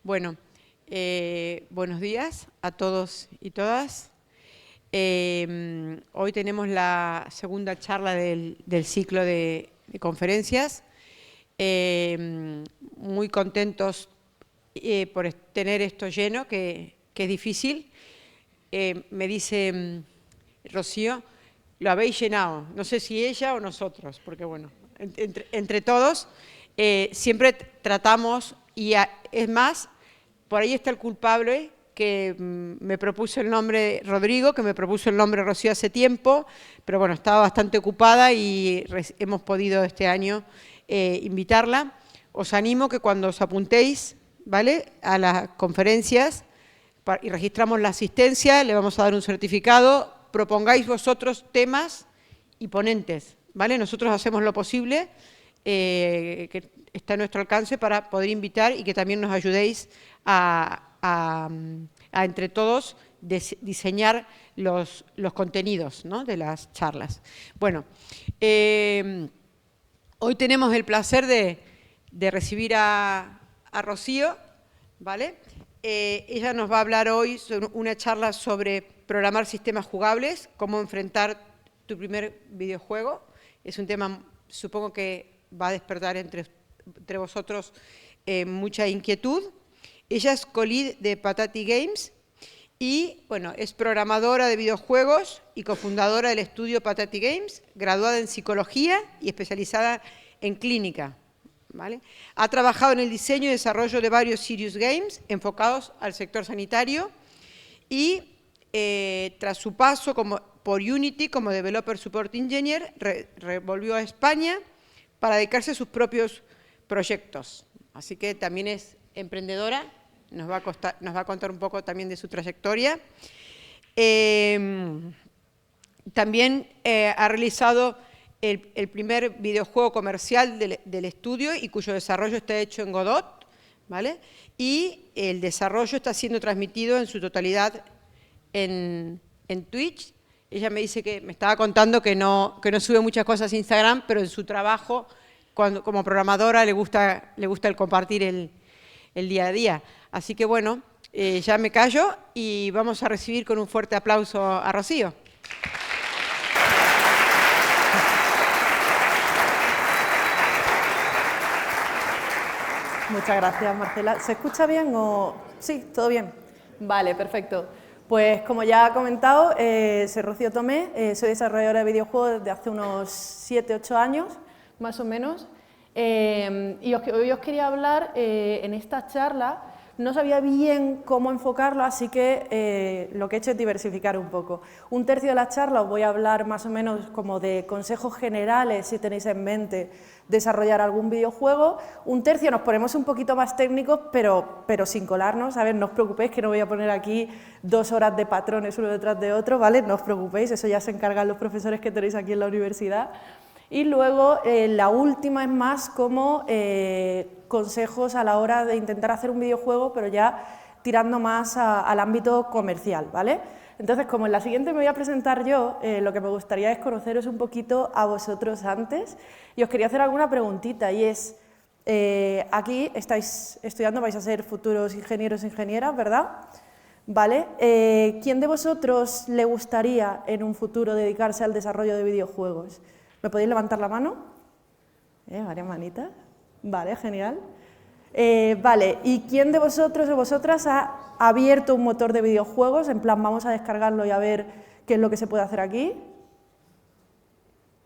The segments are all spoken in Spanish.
Bueno, buenos días a todos y todas. Hoy tenemos la segunda charla del ciclo de conferencias. Muy contentos por tener esto lleno, que es difícil. Me dice Rocío, lo habéis llenado. No sé si ella o nosotros, porque bueno, entre todos siempre tratamos, y es más, por ahí está el culpable que me propuso el nombre Rodrigo, que me propuso el nombre Rocío hace tiempo, pero bueno, estaba bastante ocupada y hemos podido este año invitarla. Os animo que cuando os apuntéis, ¿vale?, a las conferencias y registramos la asistencia, le vamos a dar un certificado, propongáis vosotros temas y ponentes, ¿vale? Nosotros hacemos lo posible, que está a nuestro alcance, para poder invitar y que también nos ayudéis a entre todos diseñar los contenidos, ¿no?, de las charlas. Bueno, hoy tenemos el placer de recibir a Rocío, ¿vale? Ella nos va a hablar hoy sobre una charla sobre programar sistemas jugables, cómo enfrentar tu primer videojuego. Es un tema, supongo que va a despertar entre vosotros mucha inquietud. Ella es co-lead de Patati Games y, bueno, es programadora de videojuegos y cofundadora del estudio Patati Games, graduada en psicología y especializada en clínica, ¿vale? Ha trabajado en el diseño y desarrollo de varios serious games enfocados al sector sanitario y tras su paso por Unity como Developer Support Engineer, volvió a España para dedicarse a sus propios proyectos. Así que también es emprendedora, nos va a contar un poco también de su trayectoria. También ha realizado el primer videojuego comercial del estudio y cuyo desarrollo está hecho en Godot, ¿vale? Y el desarrollo está siendo transmitido en su totalidad en Twitch. Ella me dice que me estaba contando que no sube muchas cosas a Instagram, pero en su trabajo como programadora le gusta el compartir el día a día. Así que bueno, ya me callo y vamos a recibir con un fuerte aplauso a Rocío. Muchas gracias, Marcela. ¿Se escucha bien o...? Sí, ¿todo bien? Vale, perfecto. Pues como ya ha comentado, soy Rocío Tomé, soy desarrolladora de videojuegos desde hace unos 7-8 años, más o menos. Y hoy os quería hablar en esta charla. No sabía bien cómo enfocarlo, así que lo que he hecho es diversificar un poco. Un tercio de la charla os voy a hablar más o menos como de consejos generales, si tenéis en mente desarrollar algún videojuego. Un tercio nos ponemos un poquito más técnicos, pero sin colarnos. A ver, no os preocupéis que no voy a poner aquí 2 horas de patrones uno detrás de otro, ¿vale? No os preocupéis, eso ya se encargan los profesores que tenéis aquí en la universidad. Y luego la última es más como consejos a la hora de intentar hacer un videojuego, pero ya tirando más al ámbito comercial, ¿vale? Entonces, como en la siguiente me voy a presentar yo, lo que me gustaría es conoceros un poquito a vosotros antes, y os quería hacer alguna preguntita, y es, aquí estáis estudiando, vais a ser futuros ingenieros e ingenieras, ¿verdad? ¿Vale? ¿Quién de vosotros le gustaría en un futuro dedicarse al desarrollo de videojuegos? ¿Me podéis levantar la mano? Varias manitas. Vale, genial. Vale, ¿y quién de vosotros o vosotras ha abierto un motor de videojuegos? En plan, vamos a descargarlo y a ver qué es lo que se puede hacer aquí.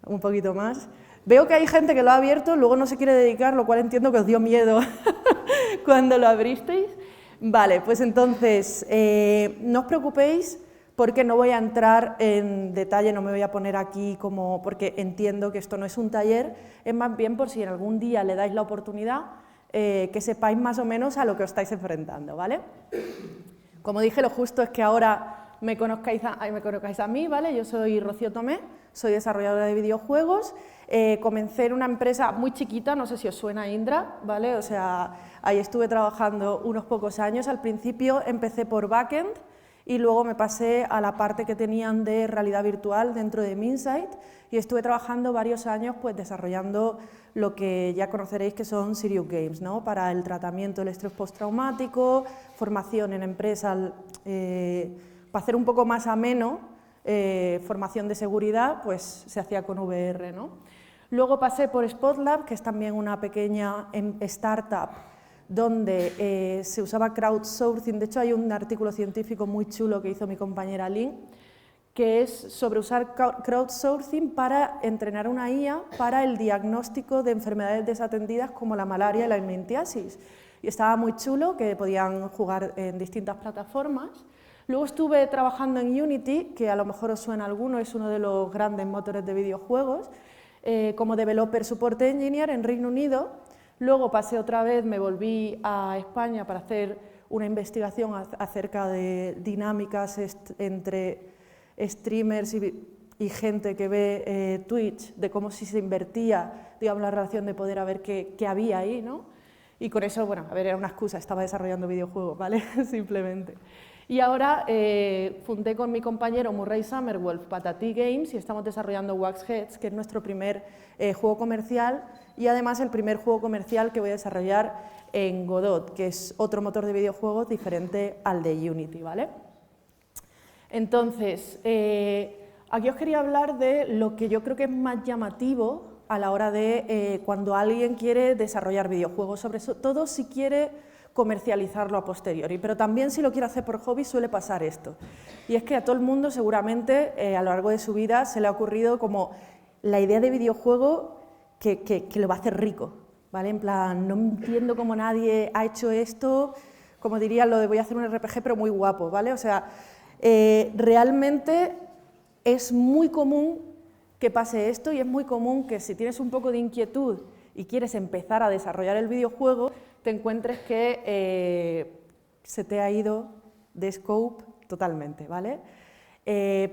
Un poquito más. Veo que hay gente que lo ha abierto, luego no se quiere dedicar, lo cual entiendo que os dio miedo cuando lo abristeis. Vale, pues entonces, no os preocupéis, porque no voy a entrar en detalle, no me voy a poner aquí como, porque entiendo que esto no es un taller, es más bien por si en algún día le dais la oportunidad, que sepáis más o menos a lo que os estáis enfrentando, ¿vale? Como dije, lo justo es que ahora me conozcáis a mí, ¿vale? Yo soy Rocío Tomé, soy desarrolladora de videojuegos, comencé en una empresa muy chiquita, no sé si os suena Indra, ¿vale? O sea, ahí estuve trabajando unos pocos años, al principio empecé por backend, y luego me pasé a la parte que tenían de realidad virtual dentro de Minsight y estuve trabajando varios años pues, desarrollando lo que ya conoceréis que son Serious Games, ¿no? Para el tratamiento del estrés postraumático, formación en empresas, para hacer un poco más ameno, formación de seguridad, pues se hacía con VR, ¿no? Luego pasé por Spotlab, que es también una pequeña startup donde se usaba crowdsourcing. De hecho, hay un artículo científico muy chulo que hizo mi compañera Lynn, que es sobre usar crowdsourcing para entrenar una IA para el diagnóstico de enfermedades desatendidas como la malaria y la mentiasis. Y estaba muy chulo, que podían jugar en distintas plataformas. Luego estuve trabajando en Unity, que a lo mejor os suena a alguno, es uno de los grandes motores de videojuegos, como Developer Support Engineer en Reino Unido. Luego pasé otra vez, me volví a España para hacer una investigación acerca de dinámicas entre streamers y gente que ve Twitch, de cómo si se invertía, digamos, la relación de poder, a ver qué había ahí, ¿no? Y con eso, bueno, a ver, era una excusa, estaba desarrollando videojuegos, ¿vale? Simplemente. Y ahora fundé con mi compañero Murray Summerwolf Patati Games y estamos desarrollando Wax Heads, que es nuestro primer juego comercial y además el primer juego comercial que voy a desarrollar en Godot, que es otro motor de videojuegos diferente al de Unity, ¿vale? Entonces, aquí os quería hablar de lo que yo creo que es más llamativo a la hora de cuando alguien quiere desarrollar videojuegos, sobre todo si quiere comercializarlo a posteriori, pero también si lo quiere hacer por hobby suele pasar esto. Y es que a todo el mundo seguramente a lo largo de su vida se le ha ocurrido como la idea de videojuego que lo va a hacer rico, ¿vale? En plan, no entiendo cómo nadie ha hecho esto, como diría lo de voy a hacer un RPG pero muy guapo, ¿vale? O sea, realmente es muy común que pase esto y es muy común que si tienes un poco de inquietud y quieres empezar a desarrollar el videojuego, te encuentres que se te ha ido de scope totalmente, ¿vale?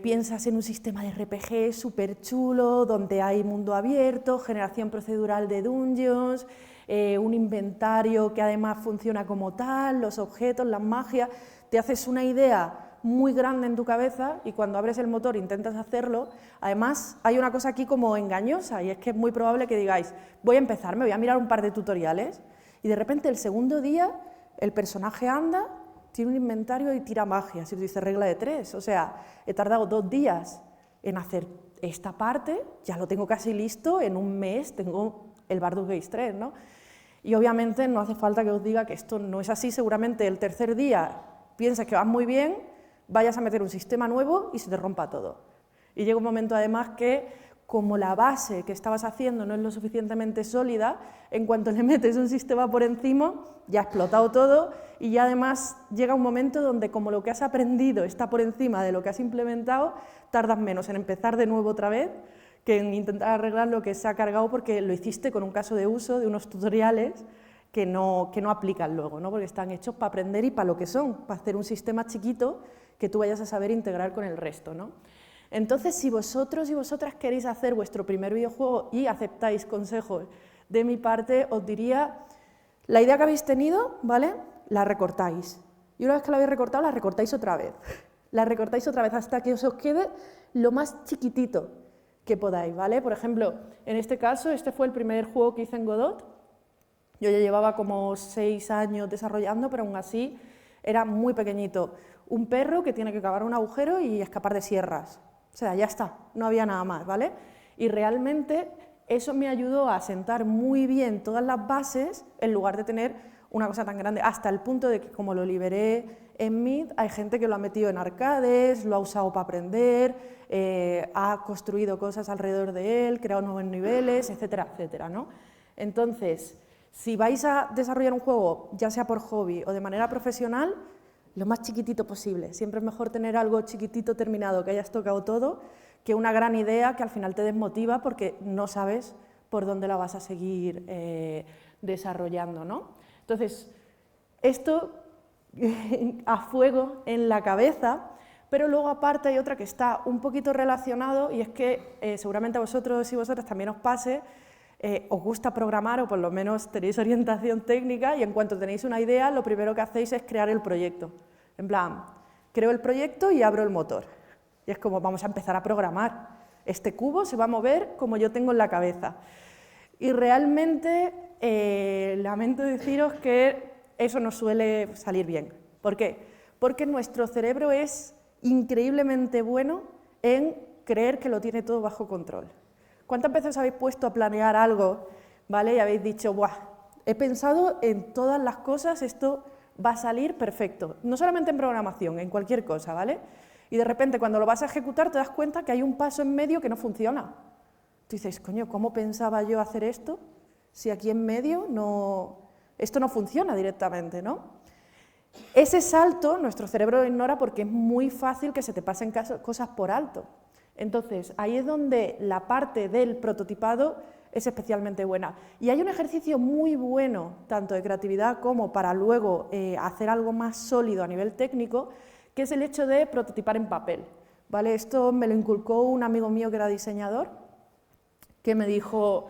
Piensas en un sistema de RPG súper chulo, donde hay mundo abierto, generación procedural de dungeons, un inventario que además funciona como tal, los objetos, las magias, te haces una idea muy grande en tu cabeza y cuando abres el motor intentas hacerlo. Además, hay una cosa aquí como engañosa y es que es muy probable que digáis, voy a empezar, me voy a mirar un par de tutoriales y de repente el segundo día el personaje anda, tiene un inventario y tira magia, si dice regla de 3, o sea, he tardado 2 días en hacer esta parte, ya lo tengo casi listo, en un mes tengo el Baldur's Gate 3, ¿no? Y obviamente no hace falta que os diga que esto no es así, seguramente el tercer día piensas que vas muy bien, vayas a meter un sistema nuevo y se te rompa todo. Y llega un momento además que, como la base que estabas haciendo no es lo suficientemente sólida, en cuanto le metes un sistema por encima, ya ha explotado todo y ya además llega un momento donde como lo que has aprendido está por encima de lo que has implementado, tardas menos en empezar de nuevo otra vez que en intentar arreglar lo que se ha cargado porque lo hiciste con un caso de uso de unos tutoriales que no aplican luego, ¿no? Porque están hechos para aprender y para lo que son, para hacer un sistema chiquito que tú vayas a saber integrar con el resto, ¿no? Entonces, si vosotros y vosotras queréis hacer vuestro primer videojuego y aceptáis consejos de mi parte, os diría, la idea que habéis tenido, ¿vale?, la recortáis. Y una vez que la habéis recortado, la recortáis otra vez. La recortáis otra vez hasta que os quede lo más chiquitito que podáis, ¿vale? Por ejemplo, en este caso, este fue el primer juego que hice en Godot. Yo ya llevaba como 6 años desarrollando, pero aún así era muy pequeñito. Un perro que tiene que cavar un agujero y escapar de sierras. O sea, ya está, no había nada más, ¿vale? Y realmente eso me ayudó a sentar muy bien todas las bases en lugar de tener una cosa tan grande, hasta el punto de que como lo liberé en Meet, hay gente que lo ha metido en arcades, lo ha usado para aprender, ha construido cosas alrededor de él, creado nuevos niveles, etcétera, etcétera, ¿no? Entonces, si vais a desarrollar un juego, ya sea por hobby o de manera profesional, lo más chiquitito posible. Siempre es mejor tener algo chiquitito terminado, que hayas tocado todo, que una gran idea que al final te desmotiva porque no sabes por dónde la vas a seguir desarrollando, ¿no? Entonces, esto a fuego en la cabeza, pero luego aparte hay otra que está un poquito relacionado y es que seguramente a vosotros y vosotras también os pase, os gusta programar o por lo menos tenéis orientación técnica y en cuanto tenéis una idea, lo primero que hacéis es crear el proyecto. En plan, creo el proyecto y abro el motor. Y es como, vamos a empezar a programar. Este cubo se va a mover como yo tengo en la cabeza. Y realmente, lamento deciros que eso no suele salir bien. ¿Por qué? Porque nuestro cerebro es increíblemente bueno en creer que lo tiene todo bajo control. ¿Cuántas veces habéis puesto a planear algo, ¿vale? Y habéis dicho, ¡buah! He pensado en todas las cosas, esto va a salir perfecto. No solamente en programación, en cualquier cosa, ¿vale? Y de repente, cuando lo vas a ejecutar, te das cuenta que hay un paso en medio que no funciona. Tú dices, coño, ¿cómo pensaba yo hacer esto? Si aquí en medio esto no funciona directamente, ¿no? Ese salto nuestro cerebro lo ignora porque es muy fácil que se te pasen cosas por alto. Entonces, ahí es donde la parte del prototipado es especialmente buena. Y hay un ejercicio muy bueno, tanto de creatividad como para luego hacer algo más sólido a nivel técnico, que es el hecho de prototipar en papel, ¿vale? Esto me lo inculcó un amigo mío que era diseñador, que me dijo,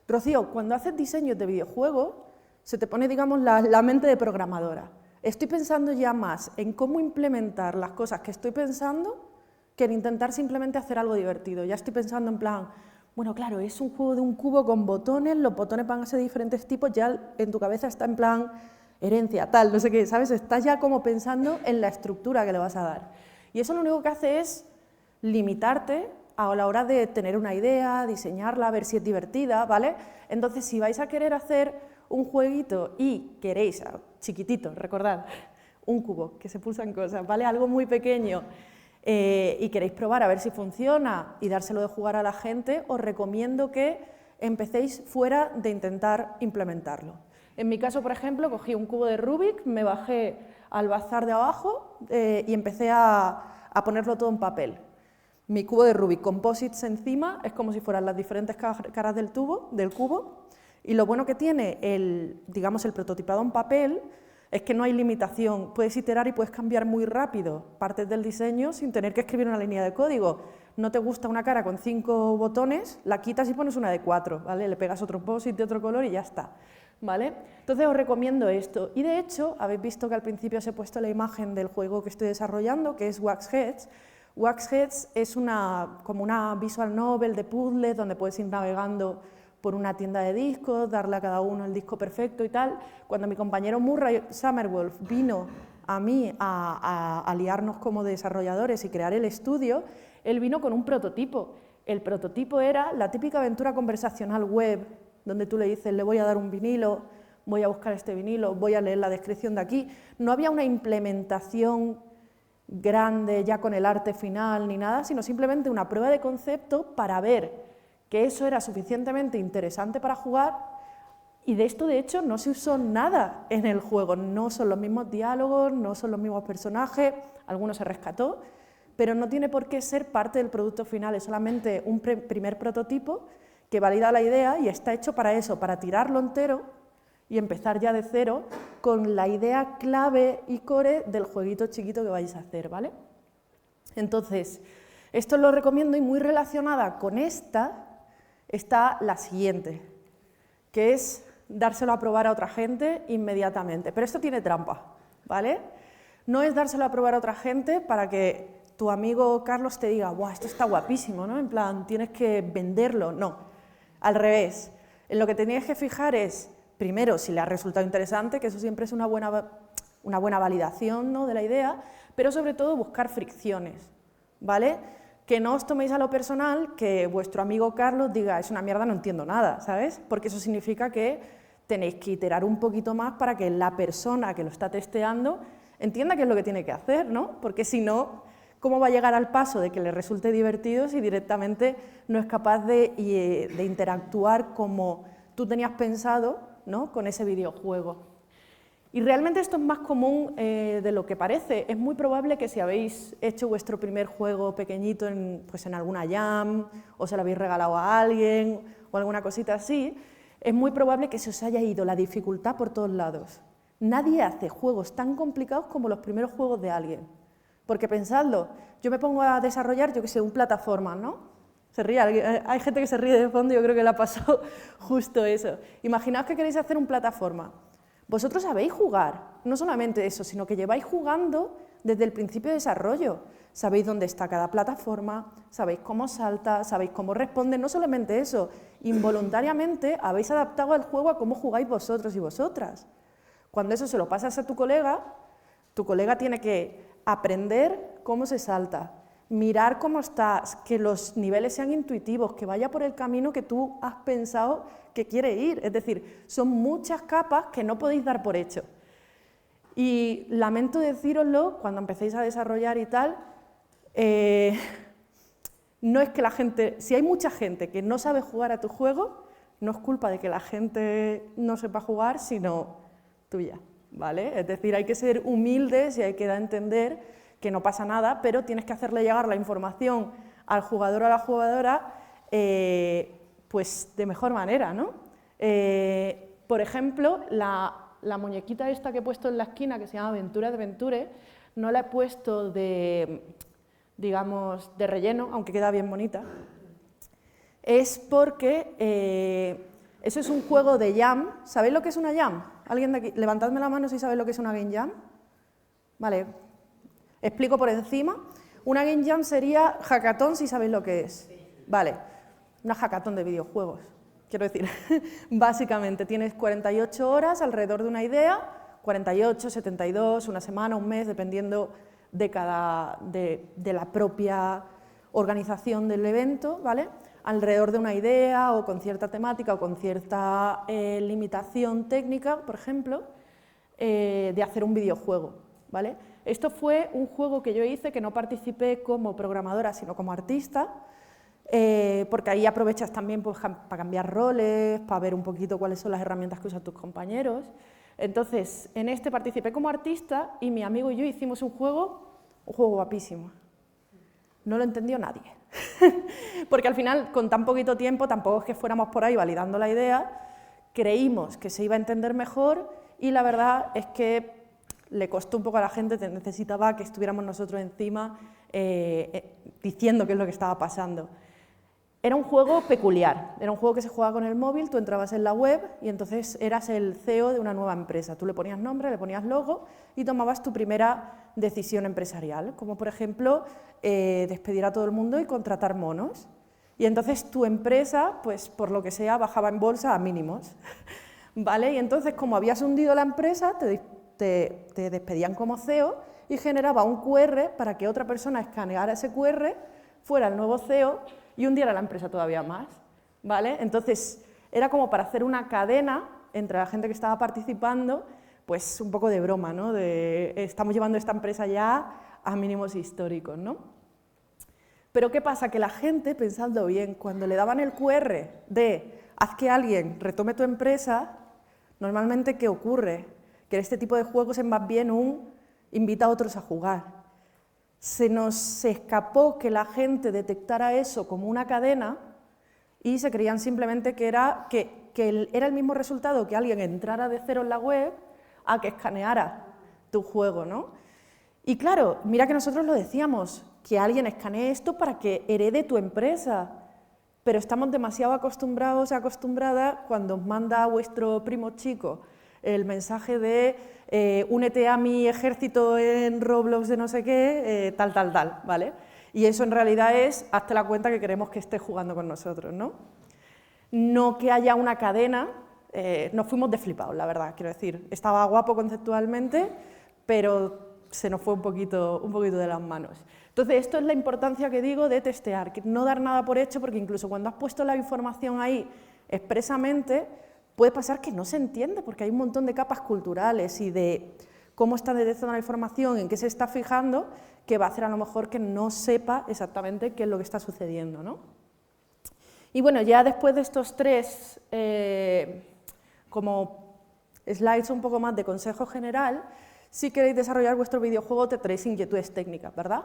Rocío, cuando haces diseños de videojuegos, se te pone, digamos, la mente de programadora. Estoy pensando ya más en cómo implementar las cosas que estoy pensando que en intentar simplemente hacer algo divertido. Ya estoy pensando en plan, bueno, claro, es un juego de un cubo con botones, los botones van a ser de diferentes tipos, ya en tu cabeza está en plan herencia, tal, no sé qué, ¿sabes? Estás ya como pensando en la estructura que le vas a dar. Y eso lo único que hace es limitarte a la hora de tener una idea, diseñarla, ver si es divertida, ¿vale? Entonces, si vais a querer hacer un jueguito y queréis, chiquitito, recordad, un cubo, que se pulsan cosas, ¿vale? Algo muy pequeño, y queréis probar a ver si funciona y dárselo de jugar a la gente, os recomiendo que empecéis fuera de intentar implementarlo. En mi caso, por ejemplo, cogí un cubo de Rubik, me bajé al bazar de abajo y empecé a ponerlo todo en papel. Mi cubo de Rubik, composites encima, es como si fueran las diferentes caras del cubo, y lo bueno que tiene digamos, el prototipado en papel es que no hay limitación, puedes iterar y puedes cambiar muy rápido partes del diseño sin tener que escribir una línea de código. No te gusta una cara con 5 botones, la quitas y pones una de 4, ¿vale? Le pegas otro post-it de otro color y ya está, ¿vale? Entonces os recomiendo esto. Y de hecho, habéis visto que al principio os he puesto la imagen del juego que estoy desarrollando, que es Wax Heads. Wax Heads es como una visual novel de puzzles donde puedes ir navegando por una tienda de discos, darle a cada uno el disco perfecto y tal. Cuando mi compañero Murray Summerwolf vino a mí a liarnos como desarrolladores y crear el estudio, él vino con un prototipo. El prototipo era la típica aventura conversacional web, donde tú le dices, le voy a dar un vinilo, voy a buscar este vinilo, voy a leer la descripción de aquí. No había una implementación grande ya con el arte final ni nada, sino simplemente una prueba de concepto para ver que eso era suficientemente interesante para jugar, y de esto de hecho no se usó nada en el juego, no son los mismos diálogos, no son los mismos personajes, algunos se rescató, pero no tiene por qué ser parte del producto final, es solamente un primer prototipo que valida la idea y está hecho para eso, para tirarlo entero y empezar ya de cero con la idea clave y core del jueguito chiquito que vais a hacer, ¿vale? Entonces, esto lo recomiendo, y muy relacionada con esta está la siguiente, que es dárselo a probar a otra gente inmediatamente. Pero esto tiene trampa, ¿vale? No es dárselo a probar a otra gente para que tu amigo Carlos te diga, ¡guau, esto está guapísimo!, ¿no? En plan, tienes que venderlo. No, al revés. En lo que te tienes que fijar es, primero, si le ha resultado interesante, que eso siempre es una buena validación, ¿no?, de la idea, pero sobre todo buscar fricciones, ¿vale? Que no os toméis a lo personal que vuestro amigo Carlos diga, es una mierda, no entiendo nada, ¿sabes? Porque eso significa que tenéis que iterar un poquito más para que la persona que lo está testeando entienda qué es lo que tiene que hacer, ¿no? Porque si no, ¿cómo va a llegar al paso de que le resulte divertido si directamente no es capaz de interactuar como tú tenías pensado, ¿no?, con ese videojuego? Y realmente esto es más común de lo que parece. Es muy probable que si habéis hecho vuestro primer juego pequeñito pues en alguna jam, o se lo habéis regalado a alguien, o alguna cosita así, es muy probable que se os haya ido la dificultad por todos lados. Nadie hace juegos tan complicados como los primeros juegos de alguien. Porque pensadlo, yo me pongo a desarrollar, yo que sé, un plataforma, ¿no? Se ríe, hay gente que se ríe de fondo, yo creo que le ha pasado justo eso. Imaginaos que queréis hacer un plataforma. vosotros sabéis jugar, no solamente eso, sino que lleváis jugando desde el principio de desarrollo. Sabéis dónde está cada plataforma, sabéis cómo salta, sabéis cómo responde, no solamente eso, involuntariamente habéis adaptado el juego a cómo jugáis vosotros y vosotras. Cuando eso se lo pasas a tu colega tiene que aprender cómo se salta, mirar cómo estás, que los niveles sean intuitivos, que vaya por el camino que tú has pensado que quiere ir. Es decir, son muchas capas que no podéis dar por hecho. Y lamento decíroslo, cuando empecéis a desarrollar y tal, no es que la gente, si hay mucha gente que no sabe jugar a tu juego, no es culpa de que la gente no sepa jugar, sino tuya, ¿vale? Es decir, hay que ser humildes y hay que dar a entender que no pasa nada, pero tienes que hacerle llegar la información al jugador o a la jugadora pues de mejor manera, ¿no? Por ejemplo, la muñequita esta que he puesto en la esquina, que se llama Aventura de Venture, no la he puesto de, digamos, de relleno, aunque queda bien bonita. Es porque eso es un juego de jam. ¿Sabéis lo que es una jam? ¿Alguien de aquí? Levantadme la mano si sabéis lo que es una game jam. Vale, explico por encima. Una game jam sería hackathon, si sabéis lo que es. Vale, una hackathon de videojuegos. Quiero decir, básicamente tienes 48 horas alrededor de una idea, 48, 72, una semana, un mes, dependiendo de la propia organización del evento, ¿vale? Alrededor de una idea o con cierta temática o con cierta limitación técnica, por ejemplo, de hacer un videojuego, ¿vale? Esto fue un juego que yo hice, que no participé como programadora, sino como artista, porque ahí aprovechas también pues, para cambiar roles, para ver un poquito cuáles son las herramientas que usan tus compañeros. Entonces, en este participé como artista y mi amigo y yo hicimos un juego guapísimo. No lo entendió nadie, porque al final, con tan poquito tiempo, tampoco es que fuéramos por ahí validando la idea, creímos que se iba a entender mejor y la verdad es que le costó un poco a la gente, necesitaba que estuviéramos nosotros encima diciendo qué es lo que estaba pasando. Era un juego peculiar, era un juego que se jugaba con el móvil, tú entrabas en la web y entonces eras el CEO de una nueva empresa. Tú le ponías nombre, le ponías logo y tomabas tu primera decisión empresarial, como por ejemplo despedir a todo el mundo y contratar monos. Y entonces tu empresa, pues por lo que sea, bajaba en bolsa a mínimos, ¿vale? Y entonces, como habías hundido la empresa, te despedían como CEO y generaba un QR para que otra persona escaneara ese QR, fuera el nuevo CEO y hundiera la empresa todavía más, ¿vale? Entonces, era como para hacer una cadena entre la gente que estaba participando, pues un poco de broma, ¿no? De estamos llevando esta empresa ya a mínimos históricos, ¿no? Pero ¿qué pasa? Que la gente, pensando bien, cuando le daban el QR de haz que alguien retome tu empresa, normalmente, ¿qué ocurre? Que en este tipo de juegos es más bien un invita a otros a jugar. Se nos escapó que la gente detectara eso como una cadena y se creían simplemente que era el mismo resultado que alguien entrara de cero en la web a que escaneara tu juego, ¿no? Y claro, mira que nosotros lo decíamos, que alguien escanee esto para que herede tu empresa, pero estamos demasiado acostumbrados, acostumbradas, cuando os manda vuestro primo chico el mensaje de únete a mi ejército en Roblox de no sé qué, tal, ¿vale? Y eso en realidad es, hazte la cuenta que queremos que estés jugando con nosotros, ¿no? No que haya una cadena, nos fuimos de flipados, la verdad, quiero decir, estaba guapo conceptualmente, pero se nos fue un poquito de las manos. Entonces, esto es la importancia que digo de testear, que no dar nada por hecho, porque incluso cuando has puesto la información ahí expresamente, puede pasar que no se entiende, porque hay un montón de capas culturales y de cómo está detectando la información, en qué se está fijando, que va a hacer a lo mejor que no sepa exactamente qué es lo que está sucediendo, ¿no? Y bueno, ya después de estos tres como slides un poco más de consejo general, si queréis desarrollar vuestro videojuego tendréis inquietudes técnicas, ¿verdad?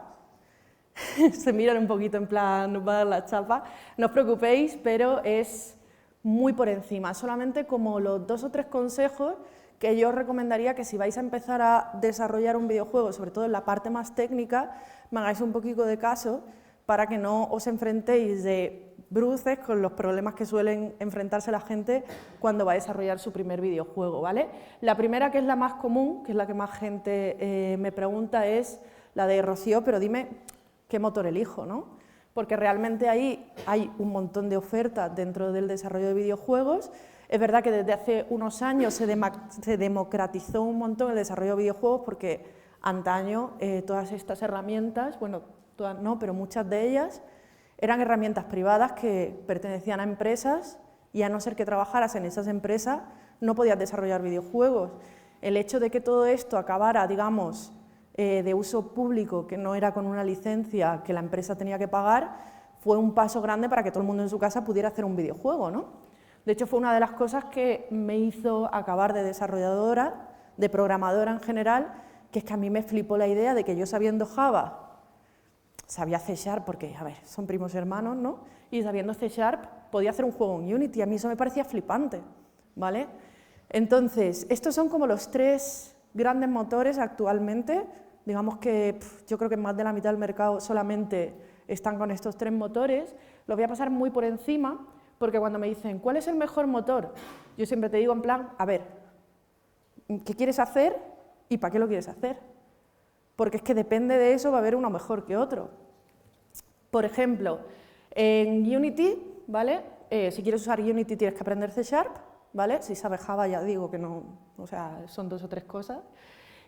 Se miran un poquito en plan, nos va a dar la chapa. No os preocupéis, pero es muy por encima, solamente como los 2 o 3 consejos que yo os recomendaría que si vais a empezar a desarrollar un videojuego, sobre todo en la parte más técnica, me hagáis un poquito de caso para que no os enfrentéis de bruces, con los problemas que suelen enfrentarse la gente cuando va a desarrollar su primer videojuego, ¿vale? La primera, que es la más común, que es la que más gente me pregunta, es la de Rocío, pero dime qué motor elijo, ¿no? Porque realmente ahí hay un montón de ofertas dentro del desarrollo de videojuegos. Es verdad que desde hace unos años se democratizó un montón el desarrollo de videojuegos porque antaño todas estas herramientas, bueno, todas no, pero muchas de ellas eran herramientas privadas que pertenecían a empresas y a no ser que trabajaras en esas empresas no podías desarrollar videojuegos. El hecho de que todo esto acabara, digamos, de uso público, que no era con una licencia que la empresa tenía que pagar, fue un paso grande para que todo el mundo en su casa pudiera hacer un videojuego, ¿no? De hecho, fue una de las cosas que me hizo acabar de desarrolladora, de programadora en general, que es que a mí me flipó la idea de que yo sabiendo Java, sabía C#, porque, a ver, son primos hermanos, ¿no? Y sabiendo C# podía hacer un juego en Unity, a mí eso me parecía flipante, ¿vale? Entonces, estos son como los 3 grandes motores actualmente. Digamos que yo creo que más de la mitad del mercado solamente están con estos 3 motores. Los voy a pasar muy por encima, porque cuando me dicen, ¿cuál es el mejor motor? Yo siempre te digo en plan, a ver, ¿qué quieres hacer y para qué lo quieres hacer? Porque es que depende de eso va a haber uno mejor que otro. Por ejemplo, en Unity, ¿vale? Si quieres usar Unity tienes que aprender C#, ¿vale? Si sabes Java ya digo que no, o sea, son 2 o 3 cosas.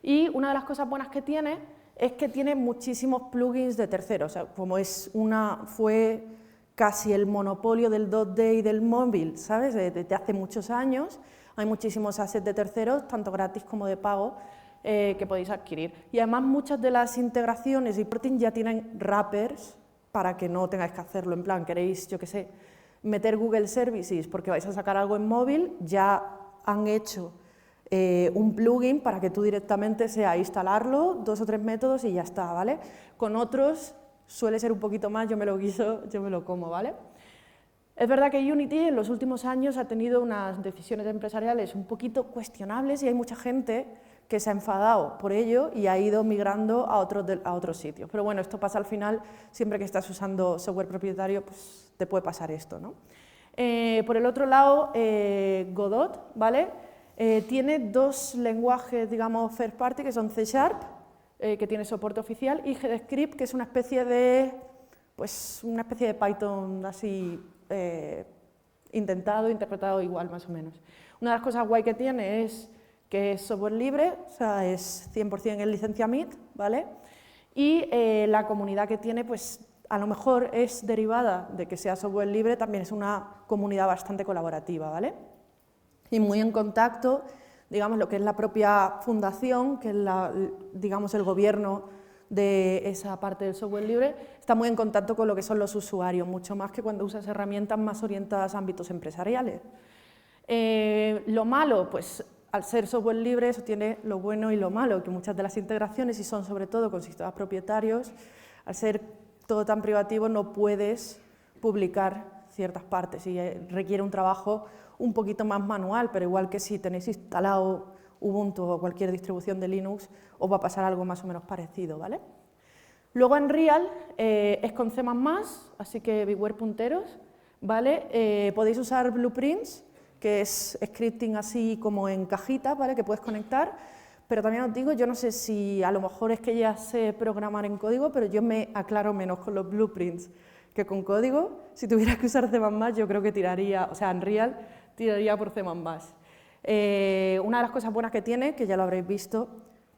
Y una de las cosas buenas que tiene es que tiene muchísimos plugins de terceros. O sea, como fue casi el monopolio del 2D y del móvil, ¿sabes? Desde hace muchos años hay muchísimos assets de terceros, tanto gratis como de pago, que podéis adquirir. Y además muchas de las integraciones y porting ya tienen wrappers para que no tengáis que hacerlo. En plan, queréis, yo qué sé, meter Google Services porque vais a sacar algo en móvil, ya han hecho un plugin para que tú directamente sea instalarlo, 2 o 3 métodos y ya está, ¿vale? Con otros suele ser un poquito más, yo me lo guiso, yo me lo como, ¿vale? Es verdad que Unity en los últimos años ha tenido unas decisiones empresariales un poquito cuestionables y hay mucha gente que se ha enfadado por ello y ha ido migrando a otros sitios. Pero bueno, esto pasa al final, siempre que estás usando software propietario, pues te puede pasar esto, ¿no? Por el otro lado, Godot, ¿vale? Tiene 2 lenguajes, digamos, first party, que son C#, que tiene soporte oficial, y GDScript, que es una especie de Python así interpretado igual, más o menos. Una de las cosas guay que tiene es que es software libre, o sea, es 100% en licencia MIT, ¿vale? Y la comunidad que tiene, pues, a lo mejor es derivada de que sea software libre, también es una comunidad bastante colaborativa, ¿vale? Y muy en contacto, digamos, lo que es la propia fundación, que es digamos, el gobierno de esa parte del software libre, está muy en contacto con lo que son los usuarios, mucho más que cuando usas herramientas más orientadas a ámbitos empresariales. Lo malo, pues al ser software libre, eso tiene lo bueno y lo malo, que muchas de las integraciones, y son sobre todo con sistemas propietarios, al ser todo tan privativo no puedes publicar ciertas partes y requiere un trabajo un poquito más manual, pero igual que si tenéis instalado Ubuntu o cualquier distribución de Linux, os va a pasar algo más o menos parecido, ¿vale? Luego Unreal es con C++, así que beware punteros, ¿vale? Podéis usar blueprints, que es scripting así como en cajita, ¿vale? Que puedes conectar, pero también os digo, yo no sé si a lo mejor es que ya sé programar en código, pero yo me aclaro menos con los blueprints que con código. Si tuviera que usar C++, yo creo que tiraría, o sea, Unreal tiraría por C++. Una de las cosas buenas que tiene, que ya lo habréis visto,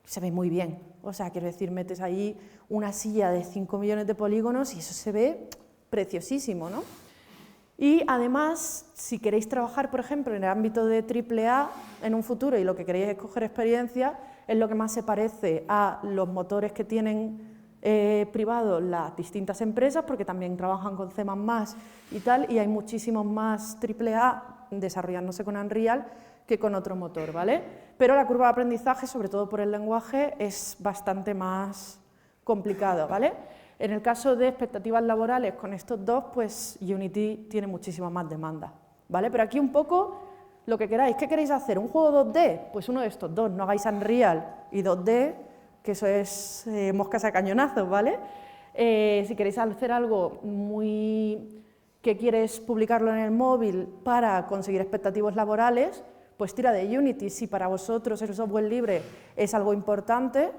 se ve muy bien. O sea, quiero decir, metes ahí una silla de 5 millones de polígonos y eso se ve preciosísimo, ¿no? Y además, si queréis trabajar, por ejemplo, en el ámbito de AAA en un futuro y lo que queréis es coger experiencia, es lo que más se parece a los motores que tienen privados las distintas empresas, porque también trabajan con C++ y tal, y hay muchísimos más AAA desarrollándose con Unreal que con otro motor, ¿vale? Pero la curva de aprendizaje, sobre todo por el lenguaje, es bastante más complicada, ¿vale? En el caso de expectativas laborales con estos dos, pues Unity tiene muchísima más demanda, ¿vale? Pero aquí un poco lo que queráis. ¿Qué queréis hacer? ¿Un juego 2D? Pues uno de estos dos, no hagáis Unreal y 2D, que eso es moscas a cañonazos, ¿vale? Si queréis hacer algo muy que quieres publicarlo en el móvil para conseguir expectativas laborales, pues tira de Unity. Si para vosotros el software libre es algo importante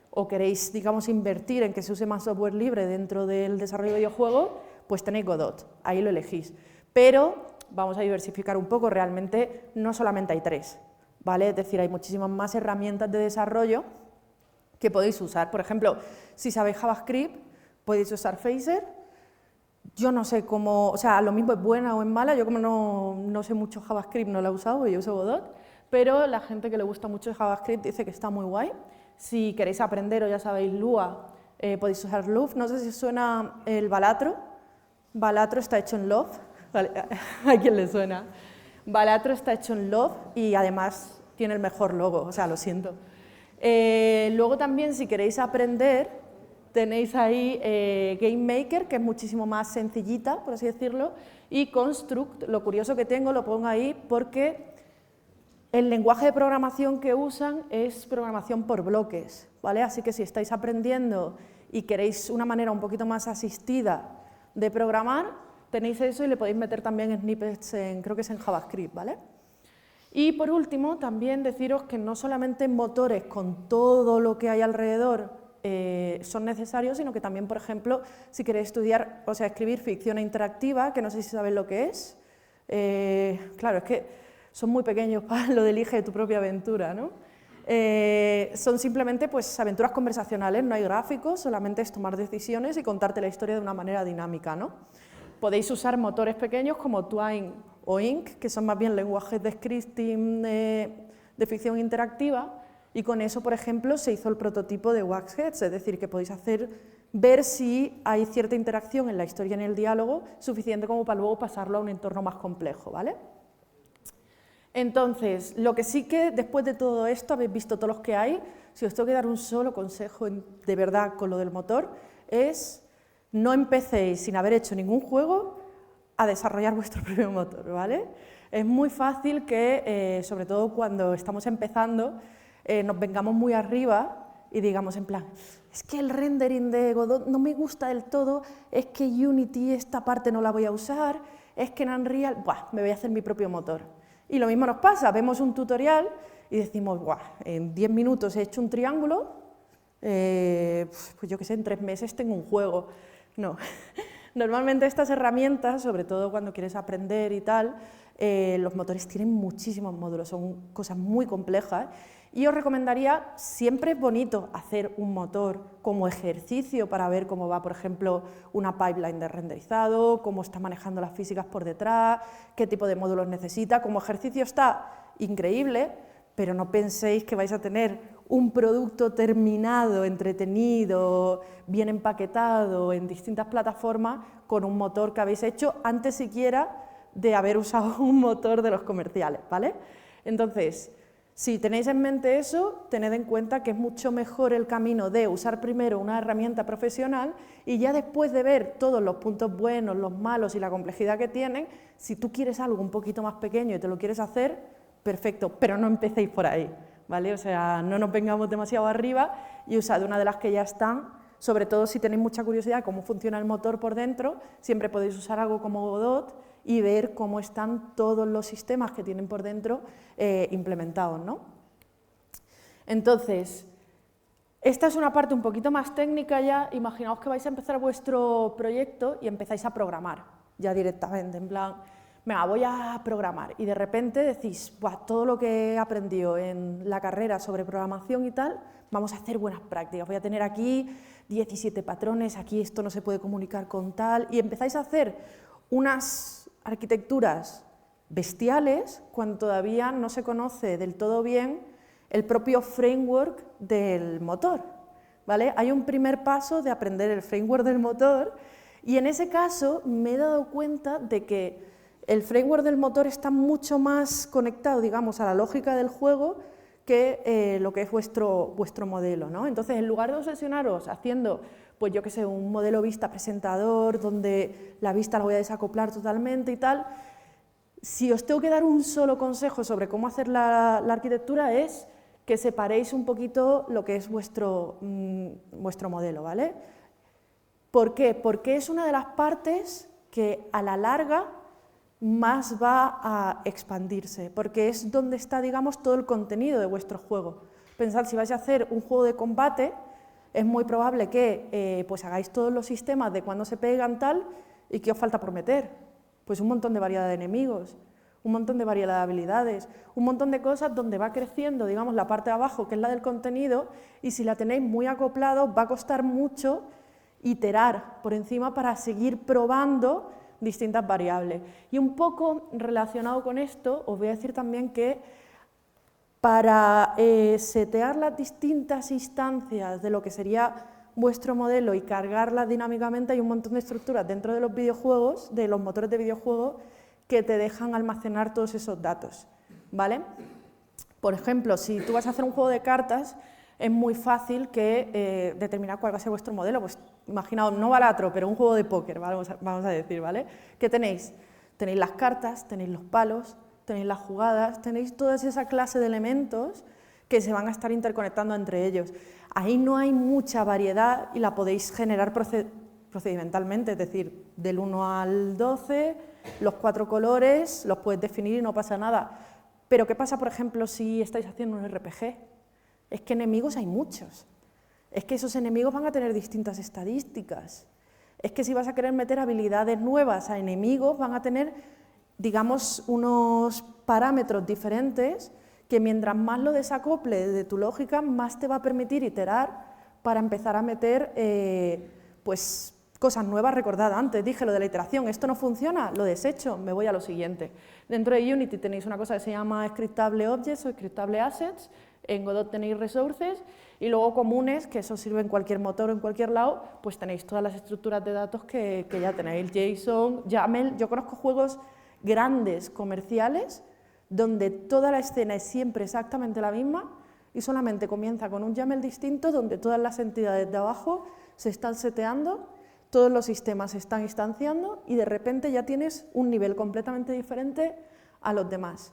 o queréis, digamos, invertir en que se use más software libre dentro del desarrollo de videojuegos, pues tenéis Godot, ahí lo elegís. Pero vamos a diversificar un poco, realmente no solamente hay 3, ¿vale? Es decir, hay muchísimas más herramientas de desarrollo que podéis usar. Por ejemplo, si sabéis JavaScript, podéis usar Phaser. Yo no sé cómo, o sea, lo mismo es buena o es mala, yo como no sé mucho JavaScript no la he usado, yo uso Godot, pero la gente que le gusta mucho JavaScript dice que está muy guay. Si queréis aprender o ya sabéis Lua, podéis usar Love. No sé si os suena el Balatro. Balatro está hecho en Love, vale, ¿a quién le suena? Balatro está hecho en Love y además tiene el mejor logo, o sea, lo siento. Luego también, si queréis aprender, tenéis ahí Game Maker, que es muchísimo más sencillita, por así decirlo, y Construct. Lo curioso que tengo, lo pongo ahí porque el lenguaje de programación que usan es programación por bloques, ¿vale? Así que si estáis aprendiendo y queréis una manera un poquito más asistida de programar, tenéis eso y le podéis meter también snippets, creo que es en JavaScript, ¿vale? Y por último, también deciros que no solamente motores con todo lo que hay alrededor son necesarios, sino que también, por ejemplo, si queréis estudiar, o sea, escribir ficción interactiva, que no sé si sabéis lo que es, claro, es que son muy pequeños para lo de elige tu propia aventura, ¿no? Son simplemente pues, aventuras conversacionales, no hay gráficos, solamente es tomar decisiones y contarte la historia de una manera dinámica, ¿no? Podéis usar motores pequeños como Twine o Ink, que son más bien lenguajes de scripting de ficción interactiva, y con eso, por ejemplo, se hizo el prototipo de Waxheads, es decir, que podéis ver si hay cierta interacción en la historia y en el diálogo suficiente como para luego pasarlo a un entorno más complejo, ¿vale? Entonces, lo que sí que después de todo esto, habéis visto todos los que hay, si os tengo que dar un solo consejo de verdad con lo del motor, es no empecéis sin haber hecho ningún juego a desarrollar vuestro propio motor, ¿vale? Es muy fácil que, sobre todo cuando estamos empezando, nos vengamos muy arriba y digamos en plan, es que el rendering de Godot no me gusta del todo, es que Unity esta parte no la voy a usar, es que en Unreal, buah, me voy a hacer mi propio motor. Y lo mismo nos pasa, vemos un tutorial y decimos, buah, en 10 minutos he hecho un triángulo, pues yo qué sé, en 3 meses tengo un juego. No, normalmente estas herramientas, sobre todo cuando quieres aprender y tal, los motores tienen muchísimos módulos, son cosas muy complejas. Y os recomendaría, siempre es bonito hacer un motor como ejercicio para ver cómo va, por ejemplo, una pipeline de renderizado, cómo está manejando las físicas por detrás, qué tipo de módulos necesita. Como ejercicio está increíble, pero no penséis que vais a tener un producto terminado, entretenido, bien empaquetado en distintas plataformas con un motor que habéis hecho antes siquiera de haber usado un motor de los comerciales, ¿vale? Entonces, si tenéis en mente eso, tened en cuenta que es mucho mejor el camino de usar primero una herramienta profesional y ya después de ver todos los puntos buenos, los malos y la complejidad que tienen, si tú quieres algo un poquito más pequeño y te lo quieres hacer, perfecto, pero no empecéis por ahí, ¿vale? O sea, no nos vengamos demasiado arriba y usad una de las que ya están, sobre todo si tenéis mucha curiosidad de cómo funciona el motor por dentro, siempre podéis usar algo como Godot y ver cómo están todos los sistemas que tienen por dentro implementados, ¿no? Entonces, esta es una parte un poquito más técnica ya. Imaginaos que vais a empezar vuestro proyecto y empezáis a programar ya directamente, en plan, venga, voy a programar, y de repente decís, buah, todo lo que he aprendido en la carrera sobre programación y tal, vamos a hacer buenas prácticas, voy a tener aquí 17 patrones, aquí esto no se puede comunicar con tal, y empezáis a hacer unas arquitecturas bestiales cuando todavía no se conoce del todo bien el propio framework del motor, ¿vale? Hay un primer paso de aprender el framework del motor y en ese caso me he dado cuenta de que el framework del motor está mucho más conectado, digamos, a la lógica del juego que lo que es vuestro modelo, ¿no? Entonces, en lugar de obsesionaros haciendo, pues yo qué sé, un modelo vista presentador, donde la vista la voy a desacoplar totalmente y tal, si os tengo que dar un solo consejo sobre cómo hacer la arquitectura es que separéis un poquito lo que es vuestro modelo, ¿vale? ¿Por qué? Porque es una de las partes que a la larga más va a expandirse, porque es donde está, digamos, todo el contenido de vuestro juego. Pensad, si vais a hacer un juego de combate, es muy probable que pues hagáis todos los sistemas de cuándo se pegan tal, y ¿qué os falta por meter? Pues un montón de variedad de enemigos, un montón de variedad de habilidades, un montón de cosas donde va creciendo, digamos, la parte de abajo, que es la del contenido, y si la tenéis muy acoplado, va a costar mucho iterar por encima para seguir probando distintas variables. Y un poco relacionado con esto, os voy a decir también que para setear las distintas instancias de lo que sería vuestro modelo y cargarlas dinámicamente, hay un montón de estructuras dentro de los videojuegos, de los motores de videojuegos, que te dejan almacenar todos esos datos, ¿vale? Por ejemplo, si tú vas a hacer un juego de cartas, es muy fácil que determinar cuál va a ser vuestro modelo. Pues imaginaos, no Balatro, pero un juego de póker, vamos a decir, ¿vale? ¿Qué tenéis? Tenéis las cartas, tenéis los palos, tenéis las jugadas, tenéis toda esa clase de elementos que se van a estar interconectando entre ellos. Ahí no hay mucha variedad y la podéis generar procedimentalmente, es decir, del 1 al 12, los 4 colores, los puedes definir y no pasa nada. Pero ¿qué pasa, por ejemplo, si estáis haciendo un RPG? Es que enemigos hay muchos. Es que esos enemigos van a tener distintas estadísticas. Es que si vas a querer meter habilidades nuevas a enemigos, van a tener, digamos, unos parámetros diferentes que mientras más lo desacople de tu lógica, más te va a permitir iterar para empezar a meter pues, cosas nuevas. Recordad, antes dije lo de la iteración, esto no funciona, lo desecho, me voy a lo siguiente. Dentro de Unity tenéis una cosa que se llama Scriptable Objects o Scriptable Assets, en Godot tenéis Resources, y luego comunes, que eso sirve en cualquier motor o en cualquier lado, pues tenéis todas las estructuras de datos que ya tenéis, JSON, YAML. Yo conozco juegos grandes, comerciales, donde toda la escena es siempre exactamente la misma y solamente comienza con un YAML distinto donde todas las entidades de abajo se están seteando, todos los sistemas se están instanciando y de repente ya tienes un nivel completamente diferente a los demás.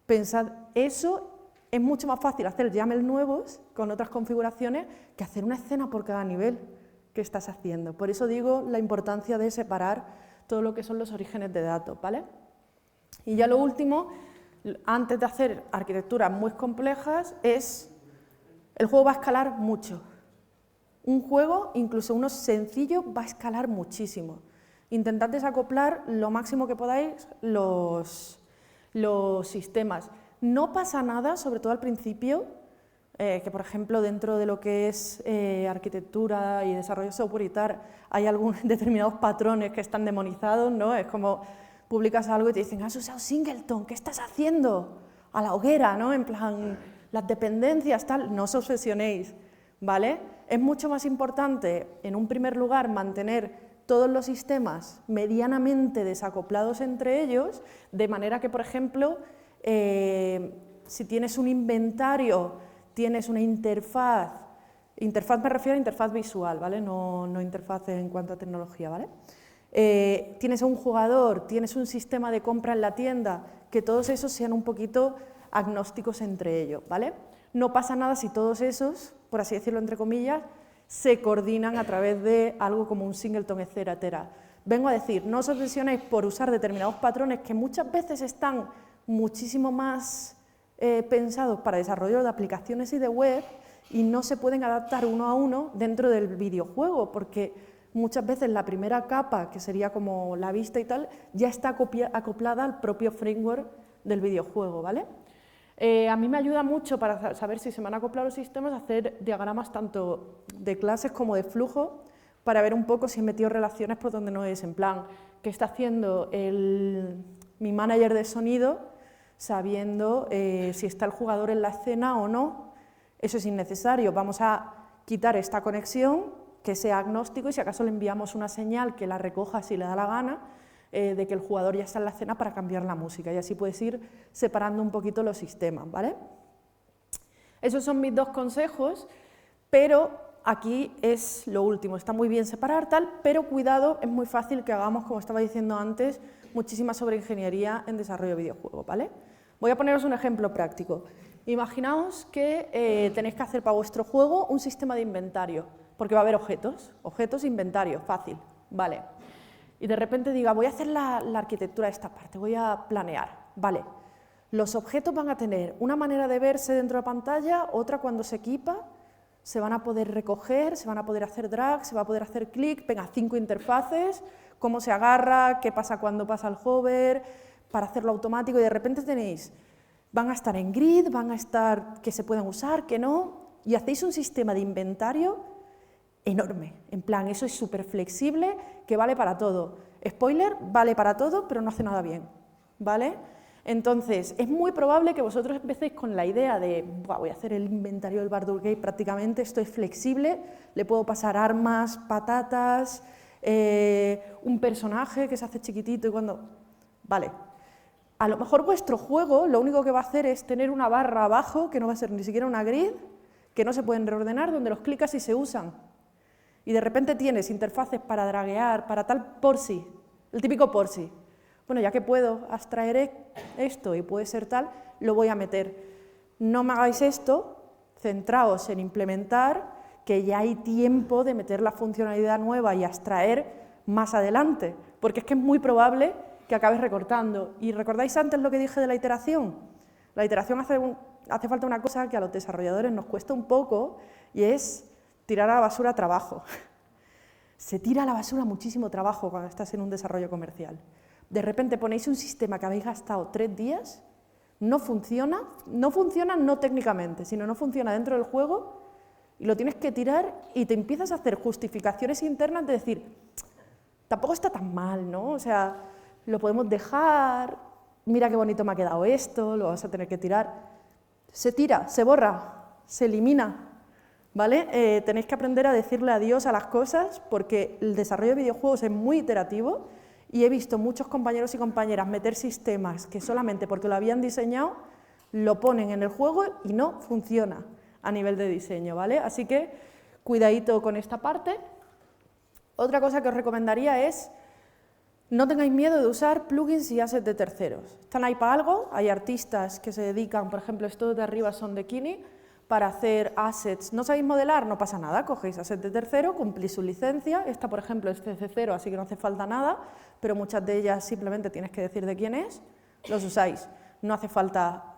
Pensad, eso es mucho más fácil hacer YAML nuevos con otras configuraciones que hacer una escena por cada nivel que estás haciendo. Por eso digo la importancia de separar todo lo que son los orígenes de datos, ¿vale? Y ya lo último, antes de hacer arquitecturas muy complejas, es el juego va a escalar mucho. Un juego, incluso uno sencillo, va a escalar muchísimo. Intentad desacoplar lo máximo que podáis los sistemas. No pasa nada, sobre todo al principio, que por ejemplo dentro de lo que es arquitectura y desarrollo de software y tal, hay algunos determinados patrones que están demonizados, ¿no? Es como publicas algo y te dicen, has usado Singleton, ¿qué estás haciendo? A la hoguera, ¿no? En plan, las dependencias, tal, no os obsesionéis, ¿vale? Es mucho más importante, en un primer lugar, mantener todos los sistemas medianamente desacoplados entre ellos, de manera que, por ejemplo, si tienes un inventario, tienes una interfaz me refiero a interfaz visual, ¿vale? No interfaz en cuanto a tecnología, ¿vale? Tienes a un jugador, tienes un sistema de compra en la tienda, que todos esos sean un poquito agnósticos entre ellos, ¿vale? No pasa nada si todos esos, por así decirlo entre comillas, se coordinan a través de algo como un singleton, etcétera. Vengo a decir, no os obsesionéis por usar determinados patrones que muchas veces están muchísimo más pensados para desarrollo de aplicaciones y de web y no se pueden adaptar uno a uno dentro del videojuego, porque muchas veces la primera capa, que sería como la vista y tal, ya está acoplada al propio framework del videojuego, ¿vale? A mí me ayuda mucho para saber si se me han acoplado los sistemas hacer diagramas tanto de clases como de flujo para ver un poco si he metido relaciones por donde no es, en plan, qué está haciendo mi manager de sonido sabiendo si está el jugador en la escena o no. Eso es innecesario, vamos a quitar esta conexión, que sea agnóstico y si acaso le enviamos una señal que la recoja si le da la gana, de que el jugador ya está en la escena para cambiar la música y así puedes ir separando un poquito los sistemas, ¿vale? Esos son mis dos consejos, pero aquí es lo último, está muy bien separar tal, pero cuidado, es muy fácil que hagamos, como estaba diciendo antes, muchísima sobreingeniería en desarrollo de videojuegos, ¿vale? Voy a poneros un ejemplo práctico. Imaginaos que tenéis que hacer para vuestro juego un sistema de inventario, porque va a haber objetos, inventario, fácil, ¿vale? y de repente diga, voy a hacer la arquitectura de esta parte, voy a planear, vale. Los objetos van a tener una manera de verse dentro de la pantalla, otra cuando se equipa, se van a poder recoger, se van a poder hacer drag, se va a poder hacer clic, venga, 5 interfaces, cómo se agarra, qué pasa cuando pasa el hover, para hacerlo automático, y de repente tenéis, van a estar en grid, van a estar que se pueden usar, que no, y hacéis un sistema de inventario enorme, en plan, eso es súper flexible, que vale para todo. Spoiler, vale para todo, pero no hace nada bien, ¿vale? Entonces, es muy probable que vosotros empecéis con la idea de, voy a hacer el inventario del Baldur's Gate prácticamente, esto es flexible, le puedo pasar armas, patatas, un personaje que se hace chiquitito y cuando... Vale, a lo mejor vuestro juego lo único que va a hacer es tener una barra abajo, que no va a ser ni siquiera una grid, que no se pueden reordenar, donde los clicas y se usan. Y de repente tienes interfaces para draguear, para tal por sí, el típico por sí. Bueno, ya que puedo abstraer esto y puede ser tal, lo voy a meter. No me hagáis esto, centraos en implementar, que ya hay tiempo de meter la funcionalidad nueva y abstraer más adelante, porque es que es muy probable que acabes recortando. ¿Y recordáis antes lo que dije de la iteración? La iteración hace falta una cosa que a los desarrolladores nos cuesta un poco, y es tirar a la basura trabajo. Se tira a la basura muchísimo trabajo cuando estás en un desarrollo comercial. De repente ponéis un sistema que habéis gastado 3 días, no funciona no técnicamente, sino no funciona dentro del juego, y lo tienes que tirar y te empiezas a hacer justificaciones internas de decir, tampoco está tan mal, ¿no? O sea, lo podemos dejar, mira qué bonito me ha quedado esto, lo vas a tener que tirar. Se tira, se borra, se elimina, ¿vale? Tenéis que aprender a decirle adiós a las cosas, porque el desarrollo de videojuegos es muy iterativo, y he visto muchos compañeros y compañeras meter sistemas que solamente porque lo habían diseñado, lo ponen en el juego y no funciona a nivel de diseño, ¿vale? Así que cuidadito con esta parte. Otra cosa que os recomendaría es, no tengáis miedo de usar plugins y assets de terceros. Están ahí para algo, hay artistas que se dedican, por ejemplo, estos de arriba son de Kini, para hacer assets. ¿No sabéis modelar? No pasa nada, cogéis assets de tercero, cumplís su licencia. Esta, por ejemplo, es CC0, así que no hace falta nada, pero muchas de ellas simplemente tienes que decir de quién es, los usáis. No hace falta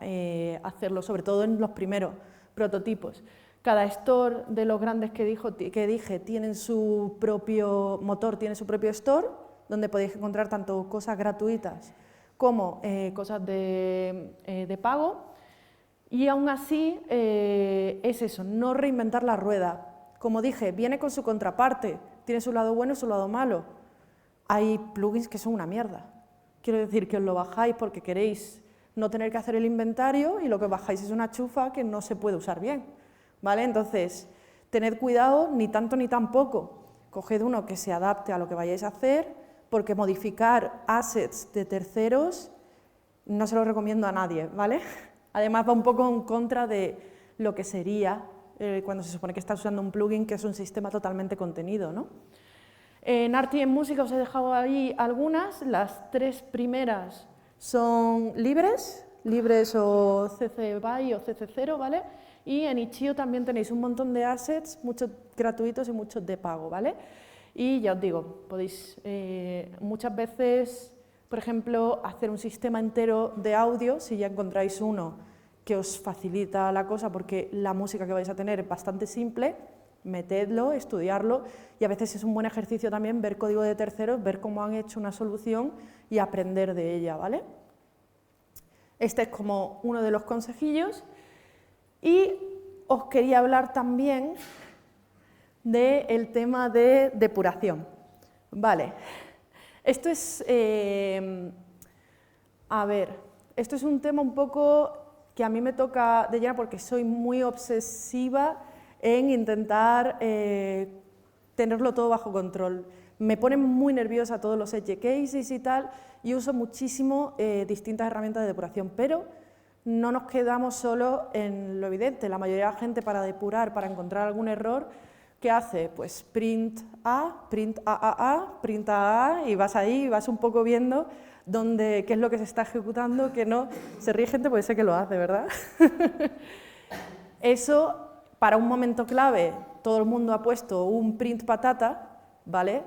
hacerlo, sobre todo en los primeros prototipos. Cada store de los grandes que dije tienen su propio motor, tiene su propio store, donde podéis encontrar tanto cosas gratuitas como cosas de pago. Y aún así, es eso, no reinventar la rueda. Como dije, viene con su contraparte, tiene su lado bueno y su lado malo. Hay plugins que son una mierda. Quiero decir que os lo bajáis porque queréis no tener que hacer el inventario y lo que bajáis es una chufa que no se puede usar bien, ¿vale? Entonces, tened cuidado, ni tanto ni tan poco. Coged uno que se adapte a lo que vayáis a hacer, porque modificar assets de terceros no se lo recomiendo a nadie, ¿vale? Además va un poco en contra de lo que sería cuando se supone que estás usando un plugin que es un sistema totalmente contenido, ¿no? En arte y en música os he dejado ahí algunas, las 3 primeras son libres o CC BY o CC0, ¿vale? Y en Itch.io también tenéis un montón de assets, muchos gratuitos y muchos de pago, ¿vale? Y ya os digo, podéis muchas veces, por ejemplo, hacer un sistema entero de audio, si ya encontráis uno que os facilita la cosa, porque la música que vais a tener es bastante simple, metedlo, estudiarlo, y a veces es un buen ejercicio también ver código de terceros, ver cómo han hecho una solución y aprender de ella, ¿vale? Este es como uno de los consejillos. Y os quería hablar también del tema de depuración. Vale, esto es, esto es un tema un poco que a mí me toca de lleno porque soy muy obsesiva en intentar tenerlo todo bajo control. Me ponen muy nerviosa todos los edge cases y tal, y uso muchísimo distintas herramientas de depuración, pero no nos quedamos solo en lo evidente. La mayoría de la gente, para depurar, para encontrar algún error, ¿qué hace? Pues print A, print A, y vas ahí y vas un poco viendo qué es lo que se está ejecutando, que no. Se ríe gente porque sé que lo hace, ¿verdad? Eso, para un momento clave, todo el mundo ha puesto un print patata, ¿vale?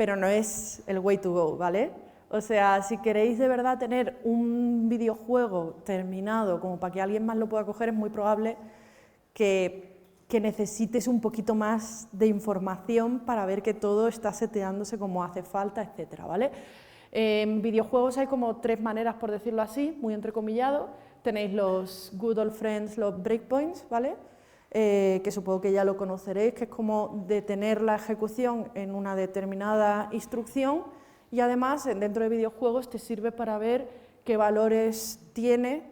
pero no es el way to go, ¿vale? O sea, si queréis de verdad tener un videojuego terminado como para que alguien más lo pueda coger, es muy probable que necesites un poquito más de información para ver que todo está seteándose como hace falta, etcétera, ¿vale? En videojuegos hay como 3 maneras, por decirlo así, muy entrecomillado. Tenéis los good old friends, los breakpoints, ¿vale? Que supongo que ya lo conoceréis, que es como detener la ejecución en una determinada instrucción, y además dentro de videojuegos te sirve para ver qué valores tiene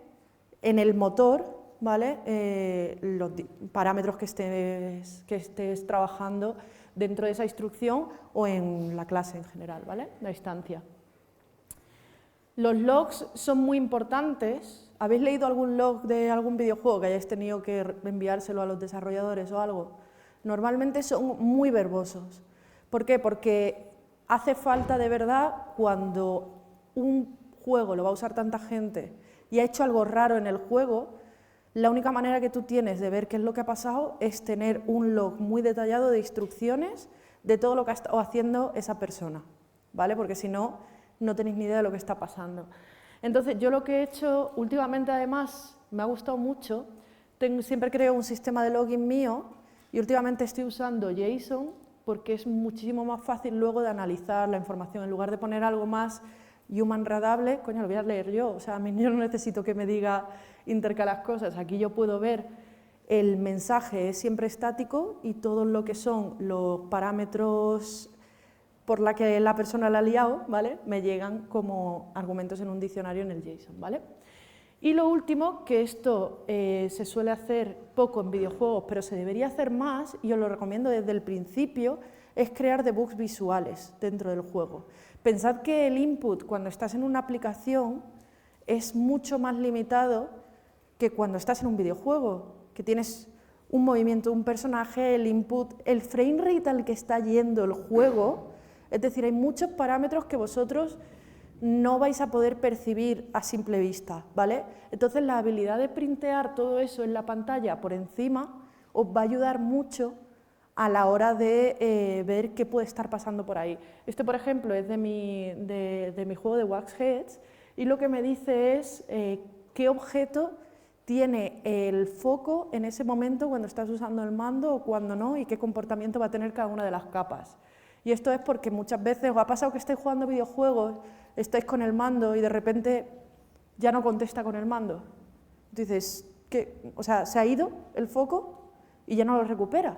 en el motor, ¿vale? Los parámetros que estés trabajando dentro de esa instrucción o en la clase en general, ¿vale? La instancia. Los logs son muy importantes. ¿Habéis leído algún log de algún videojuego que hayáis tenido que enviárselo a los desarrolladores o algo? Normalmente son muy verbosos. ¿Por qué? Porque hace falta de verdad, cuando un juego lo va a usar tanta gente y ha hecho algo raro en el juego, la única manera que tú tienes de ver qué es lo que ha pasado es tener un log muy detallado de instrucciones de todo lo que ha estado haciendo esa persona, ¿vale? Porque si no, no tenéis ni idea de lo que está pasando. Entonces, yo lo que he hecho últimamente, además, me ha gustado mucho, siempre creo un sistema de login mío y últimamente estoy usando JSON porque es muchísimo más fácil luego de analizar la información. En lugar de poner algo más human readable, coño, lo voy a leer yo, o sea, a mí yo no necesito que me diga intercalar cosas, aquí yo puedo ver el mensaje es siempre estático y todo lo que son los parámetros por la que la persona la ha liado, ¿vale? Me llegan como argumentos en un diccionario en el JSON, ¿vale? Y lo último, que esto se suele hacer poco en videojuegos, pero se debería hacer más, y os lo recomiendo desde el principio, es crear debugs visuales dentro del juego. Pensad que el input cuando estás en una aplicación es mucho más limitado que cuando estás en un videojuego, que tienes un movimiento, un personaje, el input, el frame rate al que está yendo el juego, es decir, hay muchos parámetros que vosotros no vais a poder percibir a simple vista, ¿vale? Entonces la habilidad de printear todo eso en la pantalla por encima os va a ayudar mucho a la hora de ver qué puede estar pasando por ahí. Este, por ejemplo, es de mi juego de Wax Heads, y lo que me dice es qué objeto tiene el foco en ese momento cuando estás usando el mando o cuando no, y qué comportamiento va a tener cada una de las capas. Y esto es porque muchas veces os ha pasado que estáis jugando videojuegos, estáis con el mando y de repente ya no contesta con el mando. Dices, ¿qué? O sea, se ha ido el foco y ya no lo recupera,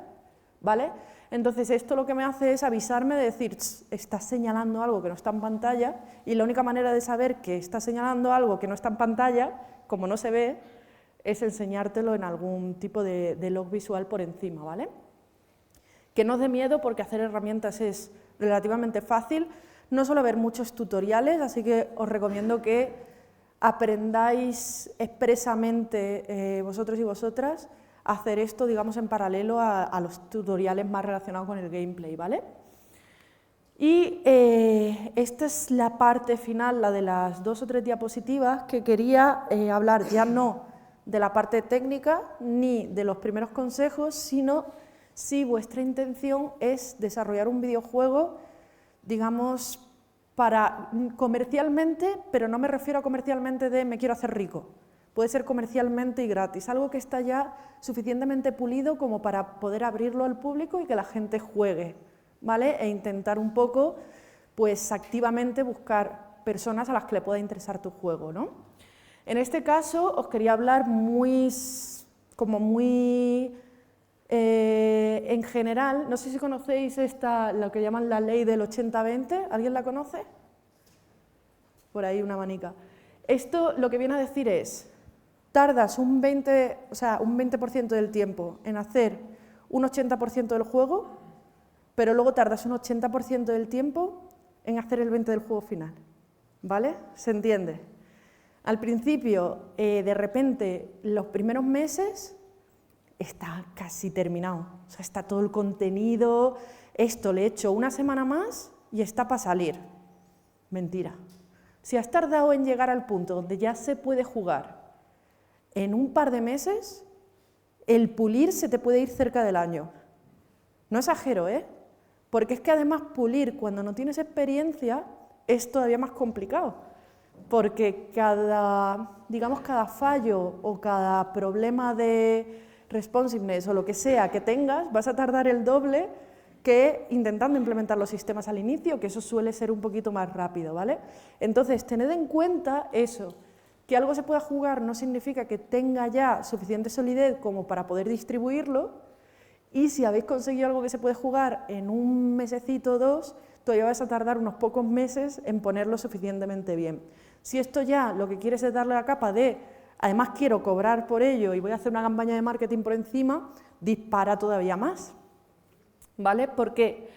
¿vale? Entonces esto lo que me hace es avisarme de decir, estás señalando algo que no está en pantalla, y la única manera de saber que estás señalando algo que no está en pantalla, como no se ve, es enseñártelo en algún tipo de log visual por encima, ¿vale? Que no os dé miedo, porque hacer herramientas es relativamente fácil. No suelo ver muchos tutoriales, así que os recomiendo que aprendáis expresamente vosotros y vosotras a hacer esto, digamos, en paralelo a los tutoriales más relacionados con el gameplay, ¿vale? Y esta es la parte final, la de las 2 o 3 diapositivas, que quería hablar ya no de la parte técnica ni de los primeros consejos, sino si vuestra intención es desarrollar un videojuego, digamos, para comercialmente, pero no me refiero a comercialmente de me quiero hacer rico, puede ser comercialmente y gratis, algo que está ya suficientemente pulido como para poder abrirlo al público y que la gente juegue, ¿vale? E intentar un poco, pues, activamente buscar personas a las que le pueda interesar tu juego, ¿no? En este caso os quería hablar muy en general. No sé si conocéis lo que llaman la ley del 80-20, ¿alguien la conoce? Por ahí una manica. Esto lo que viene a decir es, tardas un 20% del tiempo en hacer un 80% del juego, pero luego tardas un 80% del tiempo en hacer el 20% del juego final, ¿vale? ¿Se entiende? Al principio, de repente, los primeros meses, está casi terminado, o sea, está todo el contenido, esto le he hecho una semana más y está para salir. Mentira. Si has tardado en llegar al punto donde ya se puede jugar en un par de meses, el pulir se te puede ir cerca del año. No exagero, ¿eh? Porque es que además pulir cuando no tienes experiencia es todavía más complicado, porque digamos, cada fallo o cada problema de responsiveness o lo que sea que tengas, vas a tardar el doble que intentando implementar los sistemas al inicio, que eso suele ser un poquito más rápido, ¿vale? Entonces, tened en cuenta eso, que algo se pueda jugar no significa que tenga ya suficiente solidez como para poder distribuirlo, y si habéis conseguido algo que se puede jugar en un mesecito o dos, todavía vais a tardar unos pocos meses en ponerlo suficientemente bien. Si esto ya lo que quieres es darle la capa de, además quiero cobrar por ello y voy a hacer una campaña de marketing por encima, dispara todavía más, ¿vale? Porque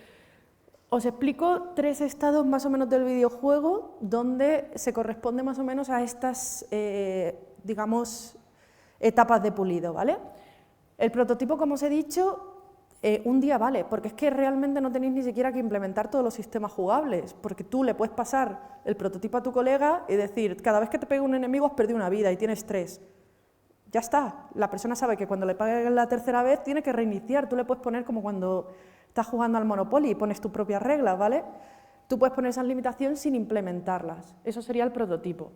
os explico 3 estados más o menos del videojuego donde se corresponde más o menos a estas, digamos, etapas de pulido, ¿vale? El prototipo, como os he dicho, un día vale, porque es que realmente no tenéis ni siquiera que implementar todos los sistemas jugables, porque tú le puedes pasar el prototipo a tu colega y decir, cada vez que te pega un enemigo has perdido una vida y tienes 3. Ya está, la persona sabe que cuando le pegue la tercera vez tiene que reiniciar, tú le puedes poner como cuando estás jugando al Monopoly y pones tus propias reglas, ¿vale? Tú puedes poner esas limitaciones sin implementarlas, eso sería el prototipo.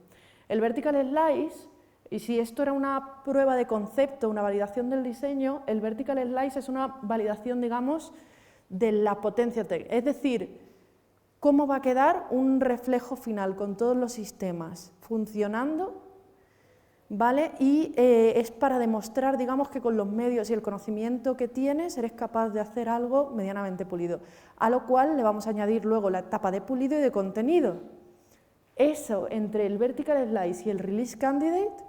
El Vertical Slice, y si esto era una prueba de concepto, una validación del diseño, el Vertical Slice es una validación, digamos, de la potencia técnica, es decir, cómo va a quedar un reflejo final con todos los sistemas funcionando, ¿vale? Y es para demostrar, digamos, que con los medios y el conocimiento que tienes eres capaz de hacer algo medianamente pulido, a lo cual le vamos a añadir luego la etapa de pulido y de contenido. Eso, entre el Vertical Slice y el Release Candidate,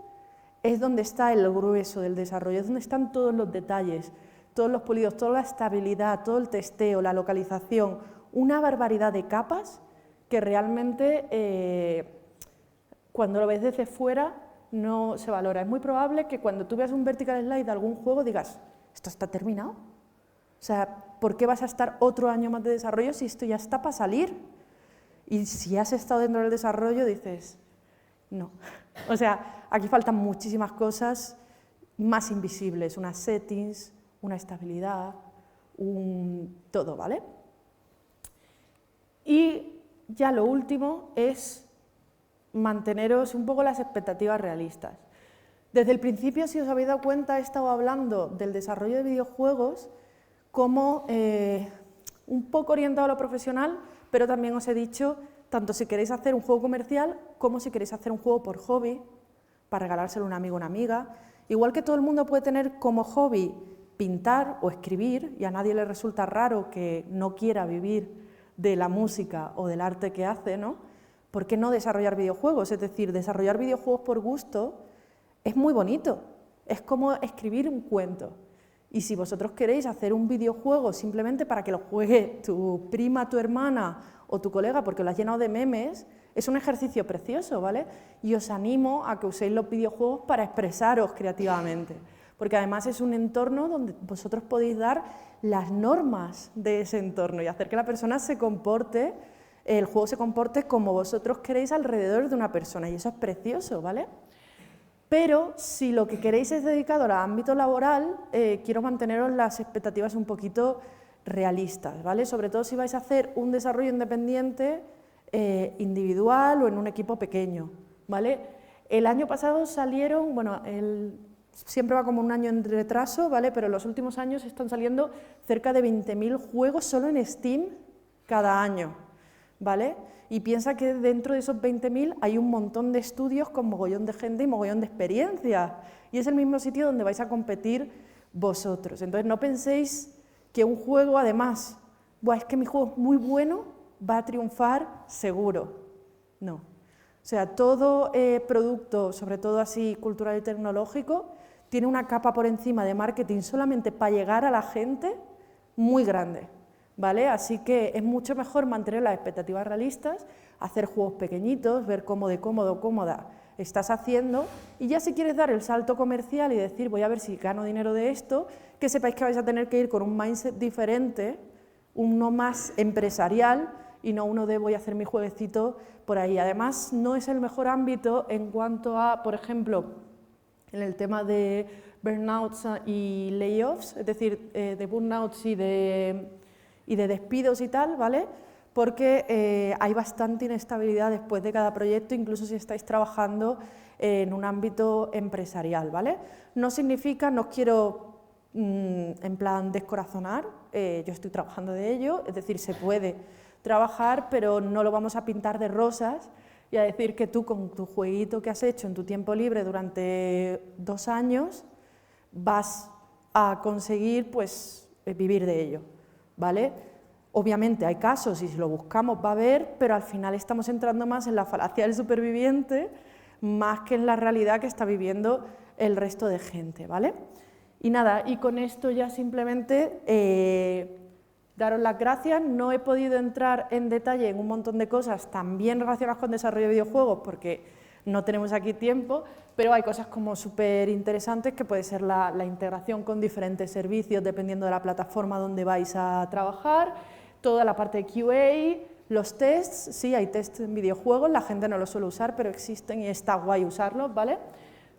es donde está el grueso del desarrollo, es donde están todos los detalles, todos los pulidos, toda la estabilidad, todo el testeo, la localización, una barbaridad de capas que realmente cuando lo ves desde fuera no se valora. Es muy probable que cuando tú veas un vertical slide de algún juego digas, ¿esto está terminado? O sea, ¿por qué vas a estar otro año más de desarrollo si esto ya está para salir? Y si has estado dentro del desarrollo dices, no. O sea, aquí faltan muchísimas cosas más invisibles, unas settings, una estabilidad, todo, ¿vale? Y ya lo último es manteneros un poco las expectativas realistas. Desde el principio, si os habéis dado cuenta, he estado hablando del desarrollo de videojuegos como un poco orientado a lo profesional, pero también os he dicho, tanto si queréis hacer un juego comercial como si queréis hacer un juego por hobby, para regalárselo a un amigo o una amiga. Igual que todo el mundo puede tener como hobby pintar o escribir, y a nadie le resulta raro que no quiera vivir de la música o del arte que hace, ¿no? ¿Por qué no desarrollar videojuegos? Es decir, desarrollar videojuegos por gusto es muy bonito, es como escribir un cuento. Y si vosotros queréis hacer un videojuego simplemente para que lo juegue tu prima, tu hermana o tu colega porque lo has llenado de memes, es un ejercicio precioso, ¿vale? Y os animo a que uséis los videojuegos para expresaros creativamente, porque además es un entorno donde vosotros podéis dar las normas de ese entorno y hacer que la persona se comporte, el juego se comporte como vosotros queréis alrededor de una persona, y eso es precioso, ¿vale? Pero si lo que queréis es dedicado al ámbito laboral, quiero manteneros las expectativas un poquito realistas, ¿vale? Sobre todo si vais a hacer un desarrollo independiente, individual o en un equipo pequeño, ¿vale? El año pasado salieron, bueno, siempre va como un año en retraso, ¿vale? Pero en los últimos años están saliendo cerca de 20.000 juegos solo en Steam cada año, ¿vale? Y piensa que dentro de esos 20.000 hay un montón de estudios con mogollón de gente y mogollón de experiencia. Y es el mismo sitio donde vais a competir vosotros. Entonces no penséis que un juego, además, buah, es que mi juego es muy bueno, va a triunfar seguro. No. O sea, todo producto, sobre todo así cultural y tecnológico, tiene una capa por encima de marketing solamente para llegar a la gente muy grande, ¿vale? Así que es mucho mejor mantener las expectativas realistas, hacer juegos pequeñitos, ver cómo de cómodo o cómoda estás haciendo, y ya si quieres dar el salto comercial y decir voy a ver si gano dinero de esto, que sepáis que vais a tener que ir con un mindset diferente, uno más empresarial y no uno de voy a hacer mi jueguecito por ahí. Además, no es el mejor ámbito en cuanto a, por ejemplo, en el tema de burnouts y layoffs, es decir, de burnouts y y de despidos y tal, ¿vale? Porque hay bastante inestabilidad después de cada proyecto, incluso si estáis trabajando en un ámbito empresarial, ¿vale? No significa, no os quiero en plan descorazonar, yo estoy trabajando de ello, es decir, se puede trabajar, pero no lo vamos a pintar de rosas y a decir que tú con tu jueguito que has hecho en tu tiempo libre durante 2 años vas a conseguir pues, vivir de ello, ¿vale? Obviamente hay casos y si lo buscamos va a haber, pero al final estamos entrando más en la falacia del superviviente más que en la realidad que está viviendo el resto de gente, ¿vale? Y nada, y con esto ya simplemente daros las gracias. No he podido entrar en detalle en un montón de cosas también relacionadas con desarrollo de videojuegos porque no tenemos aquí tiempo, pero hay cosas como súper interesantes que puede ser la integración con diferentes servicios dependiendo de la plataforma donde vais a trabajar, toda la parte de QA, los tests, sí, hay tests en videojuegos, la gente no los suele usar, pero existen y está guay usarlos, ¿vale?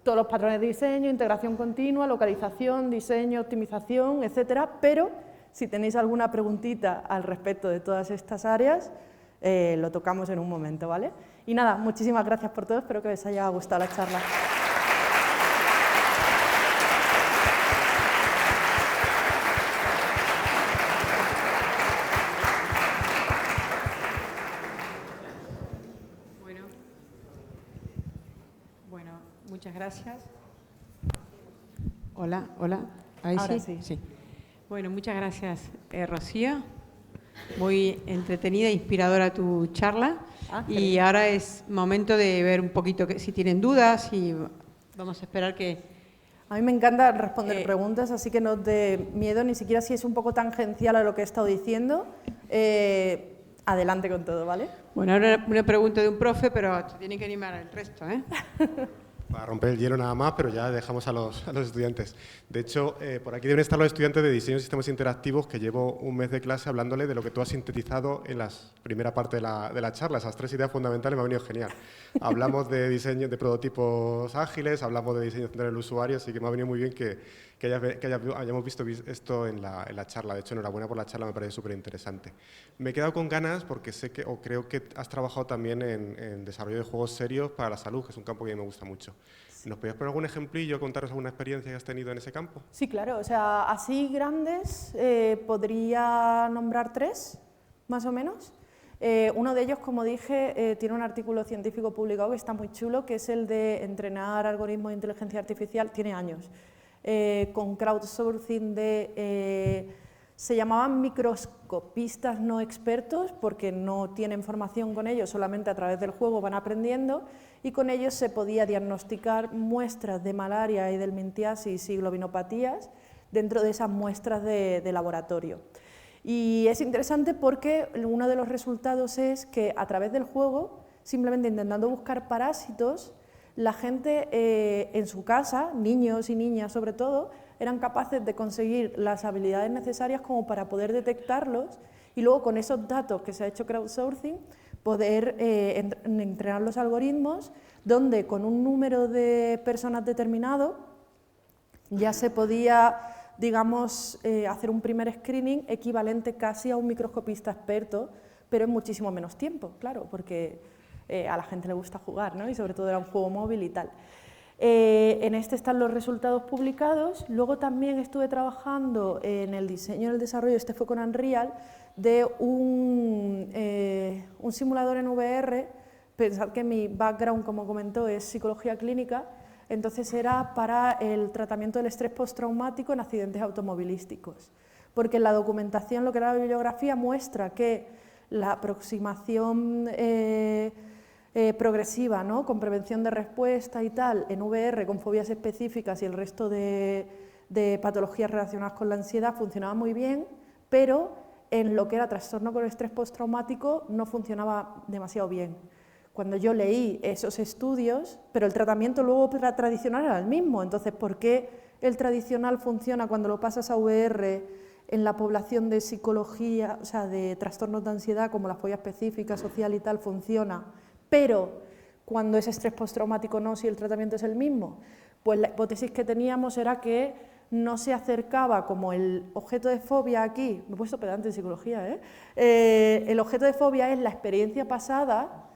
Todos los patrones de diseño, integración continua, localización, diseño, optimización, etcétera, pero si tenéis alguna preguntita al respecto de todas estas áreas, lo tocamos en un momento, ¿vale? Y nada, muchísimas gracias por todo, espero que os haya gustado la charla. Bueno, muchas gracias. Hola, hola. ¿Ahí Ahora sí? sí. Bueno, muchas gracias, Rocío. Muy entretenida e inspiradora tu charla. Y ahora es momento de ver un poquito si tienen dudas y vamos a esperar que... A mí me encanta responder preguntas, así que no os dé miedo, ni siquiera si es un poco tangencial a lo que he estado diciendo. Adelante con todo, ¿vale? Bueno, ahora una pregunta de un profe, pero te tiene que animar el resto, ¿eh? Para romper el hielo nada más, pero ya dejamos a los estudiantes. De hecho, por aquí deben estar los estudiantes de Diseño de Sistemas Interactivos, que llevo un mes de clase hablándole de lo que tú has sintetizado en la primera parte de la charla. Esas 3 ideas fundamentales me ha venido genial. Hablamos de diseño de prototipos ágiles, hablamos de diseño centrado en el usuario, así que me ha venido muy bien que hayamos visto esto en la charla. De hecho, enhorabuena por la charla, me parece súper interesante. Me he quedado con ganas porque sé que, o creo que has trabajado también en desarrollo de juegos serios para la salud, que es un campo que a mí me gusta mucho. ¿Nos podrías poner algún ejemplillo, contaros alguna experiencia que has tenido en ese campo? Sí, claro. O sea, así grandes podría nombrar 3, más o menos. Uno de ellos, como dije, tiene un artículo científico publicado que está muy chulo, que es el de entrenar algoritmos de inteligencia artificial, tiene años, con crowdsourcing se llamaban microscopistas no expertos porque no tienen formación con ellos, solamente a través del juego van aprendiendo y con ellos se podía diagnosticar muestras de malaria y del delmintiasis y globinopatías dentro de esas muestras de laboratorio. Y es interesante porque uno de los resultados es que a través del juego, simplemente intentando buscar parásitos, la gente en su casa, niños y niñas sobre todo, eran capaces de conseguir las habilidades necesarias como para poder detectarlos y luego con esos datos que se ha hecho crowdsourcing poder entrenar los algoritmos donde con un número de personas determinado ya se podía, digamos, hacer un primer screening equivalente casi a un microscopista experto, pero en muchísimo menos tiempo, claro, porque a la gente le gusta jugar, ¿no? Y sobre todo era un juego móvil y tal. En este están los resultados publicados. Luego también estuve trabajando en el diseño y el desarrollo, este fue con Unreal, de un simulador en VR. Pensad que mi background, como comentó, es psicología clínica, entonces era para el tratamiento del estrés postraumático en accidentes automovilísticos. Porque en la documentación, lo que era la bibliografía, muestra que la aproximación progresiva, ¿no? Con prevención de respuesta y tal, en VR, con fobias específicas y el resto de patologías relacionadas con la ansiedad funcionaba muy bien, pero en lo que era trastorno con estrés postraumático no funcionaba demasiado bien. Cuando yo leí esos estudios, pero el tratamiento luego tradicional era el mismo, entonces ¿por qué el tradicional funciona cuando lo pasas a VR en la población de psicología, o sea, de trastornos de ansiedad como la fobia específica, social y tal, funciona, pero cuando es estrés postraumático no, si el tratamiento es el mismo? Pues la hipótesis que teníamos era que no se acercaba como el objeto de fobia aquí, me he puesto pedante en psicología, el objeto de fobia es la experiencia pasada,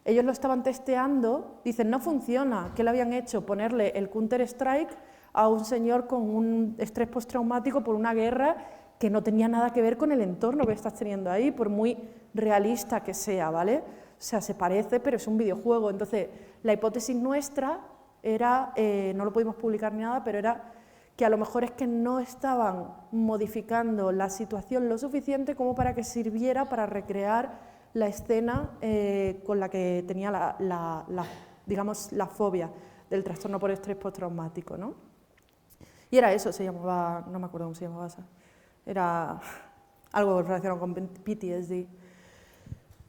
ellos lo estaban testeando, dicen, no funciona, ¿qué le habían hecho? Ponerle el Counter-Strike a un señor con un estrés postraumático por una guerra que no tenía nada que ver con el entorno que estás teniendo ahí, por muy realista que sea, ¿vale? O sea, se parece, pero es un videojuego. Entonces, la hipótesis nuestra era, no lo pudimos publicar ni nada, pero era que a lo mejor es que no estaban modificando la situación lo suficiente como para que sirviera para recrear la escena con la que tenía digamos, la fobia del trastorno por estrés postraumático, ¿no? Y era eso, se llamaba, no me acuerdo cómo se llamaba, era algo relacionado con PTSD.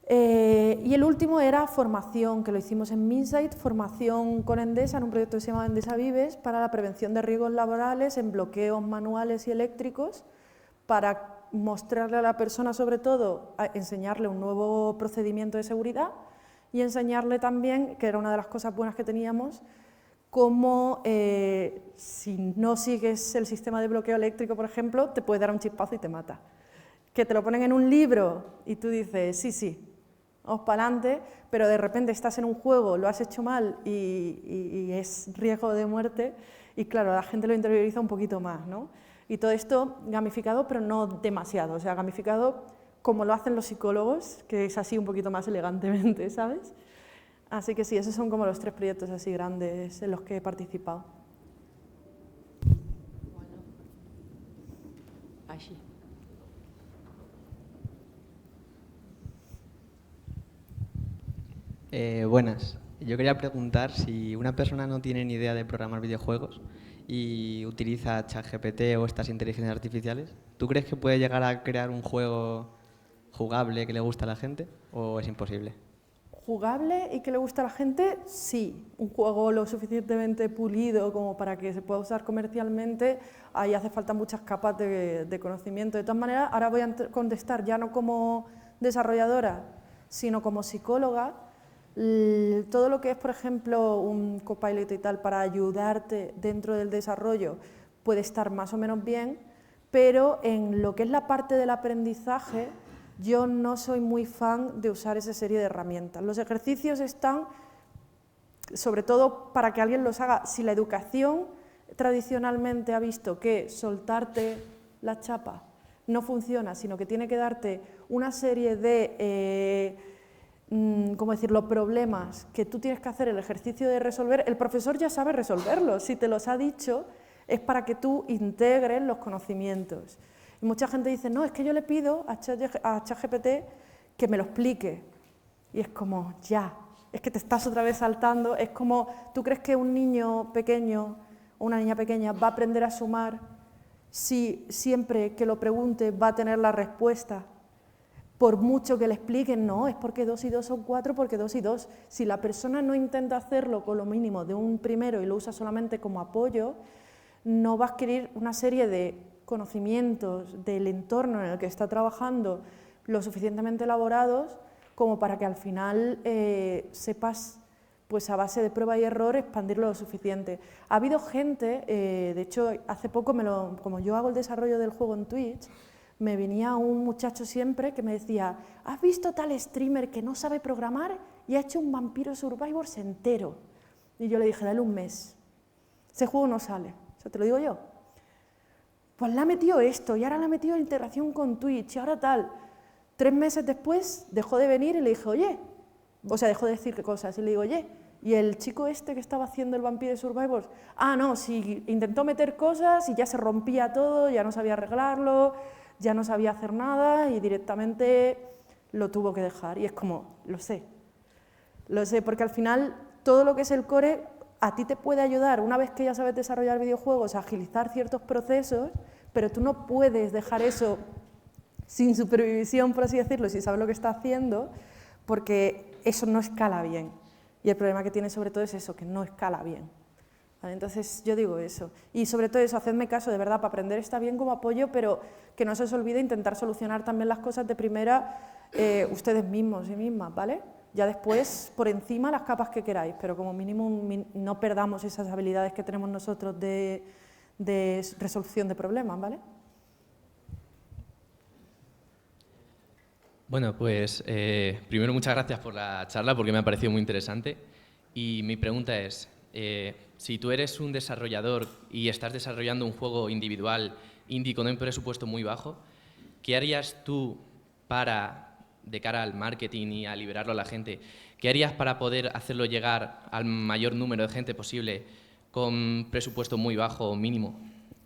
Y el último era formación, que lo hicimos en Minsight, formación con Endesa, en un proyecto que se llama Endesa Vives, para la prevención de riesgos laborales en bloqueos manuales y eléctricos, para mostrarle a la persona, sobre todo, enseñarle un nuevo procedimiento de seguridad y enseñarle también, que era una de las cosas buenas que teníamos, cómo si no sigues el sistema de bloqueo eléctrico, por ejemplo, te puede dar un chispazo y te mata. Que te lo ponen en un libro y tú dices, sí, vamos para adelante, pero de repente estás en un juego, lo has hecho mal y es riesgo de muerte, y claro, la gente lo interioriza un poquito más, ¿no? Y todo esto gamificado, pero no demasiado, o sea, gamificado como lo hacen los psicólogos, que es así un poquito más elegantemente, ¿sabes? Así que sí, esos son como los 3 proyectos así grandes en los que he participado. Bueno, allí. Buenas. Yo quería preguntar si una persona no tiene ni idea de programar videojuegos y utiliza ChatGPT o estas inteligencias artificiales, ¿tú crees que puede llegar a crear un juego jugable que le guste a la gente o es imposible? ¿Jugable y que le gusta a la gente? Sí. Un juego lo suficientemente pulido como para que se pueda usar comercialmente, ahí hace falta muchas capas de conocimiento. De todas maneras, ahora voy a contestar ya no como desarrolladora, sino como psicóloga. Todo lo que es, por ejemplo, un copilot y tal para ayudarte dentro del desarrollo puede estar más o menos bien, pero en lo que es la parte del aprendizaje yo no soy muy fan de usar esa serie de herramientas. Los ejercicios están, sobre todo, para que alguien los haga. Si la educación tradicionalmente ha visto que soltarte la chapa no funciona, sino que tiene que darte una serie de ¿cómo decirlo?, problemas que tú tienes que hacer el ejercicio de resolver, el profesor ya sabe resolverlos. Si te los ha dicho, es para que tú integres los conocimientos. Y mucha gente dice, no, es que yo le pido a ChatGPT que me lo explique. Y es como, ya, es que te estás otra vez saltando. Es como, ¿tú crees que un niño pequeño o una niña pequeña va a aprender a sumar si siempre que lo pregunte va a tener la respuesta? Por mucho que le expliquen, no, es porque 2 y 2 son 4, porque 2 y 2. Si la persona no intenta hacerlo con lo mínimo de un primero y lo usa solamente como apoyo, no va a adquirir una serie de conocimientos del entorno en el que está trabajando lo suficientemente elaborados como para que al final sepas, pues a base de prueba y error, expandirlo lo suficiente. Ha habido gente, de hecho, hace poco, como yo hago el desarrollo del juego en Twitch, me venía un muchacho siempre que me decía, ¿has visto tal streamer que no sabe programar y ha hecho un Vampiro Survivors entero? Y yo le dije, dale un mes, ese juego no sale, o sea, te lo digo yo. Pues le ha metido esto y ahora le ha metido la integración con Twitch y ahora tal. 3 meses después dejó de venir y le dije, oye, o sea, dejó de decir cosas y le digo, oye, ¿y el chico este que estaba haciendo el Vampire Survivors? Ah, no, sí, intentó meter cosas y ya se rompía todo, ya no sabía arreglarlo, ya no sabía hacer nada y directamente lo tuvo que dejar. Y es como, lo sé, porque al final todo lo que es el core a ti te puede ayudar, una vez que ya sabes desarrollar videojuegos, a agilizar ciertos procesos, pero tú no puedes dejar eso sin supervisión, por así decirlo, si sabes lo que está haciendo, porque eso no escala bien. Y el problema que tiene sobre todo es eso, que no escala bien. ¿Vale? Entonces yo digo eso. Y sobre todo eso, hacedme caso, de verdad, para aprender está bien como apoyo, pero que no se os olvide intentar solucionar también las cosas de primera ustedes mismos y mismas, ¿vale? Ya después, por encima, las capas que queráis, pero como mínimo no perdamos esas habilidades que tenemos nosotros de de resolución de problemas, ¿vale? Bueno, pues primero muchas gracias por la charla porque me ha parecido muy interesante. Y mi pregunta es, si tú eres un desarrollador y estás desarrollando un juego individual indie con un presupuesto muy bajo, ¿qué harías tú de cara al marketing y a liberarlo a la gente, qué harías para poder hacerlo llegar al mayor número de gente posible con presupuesto muy bajo o mínimo?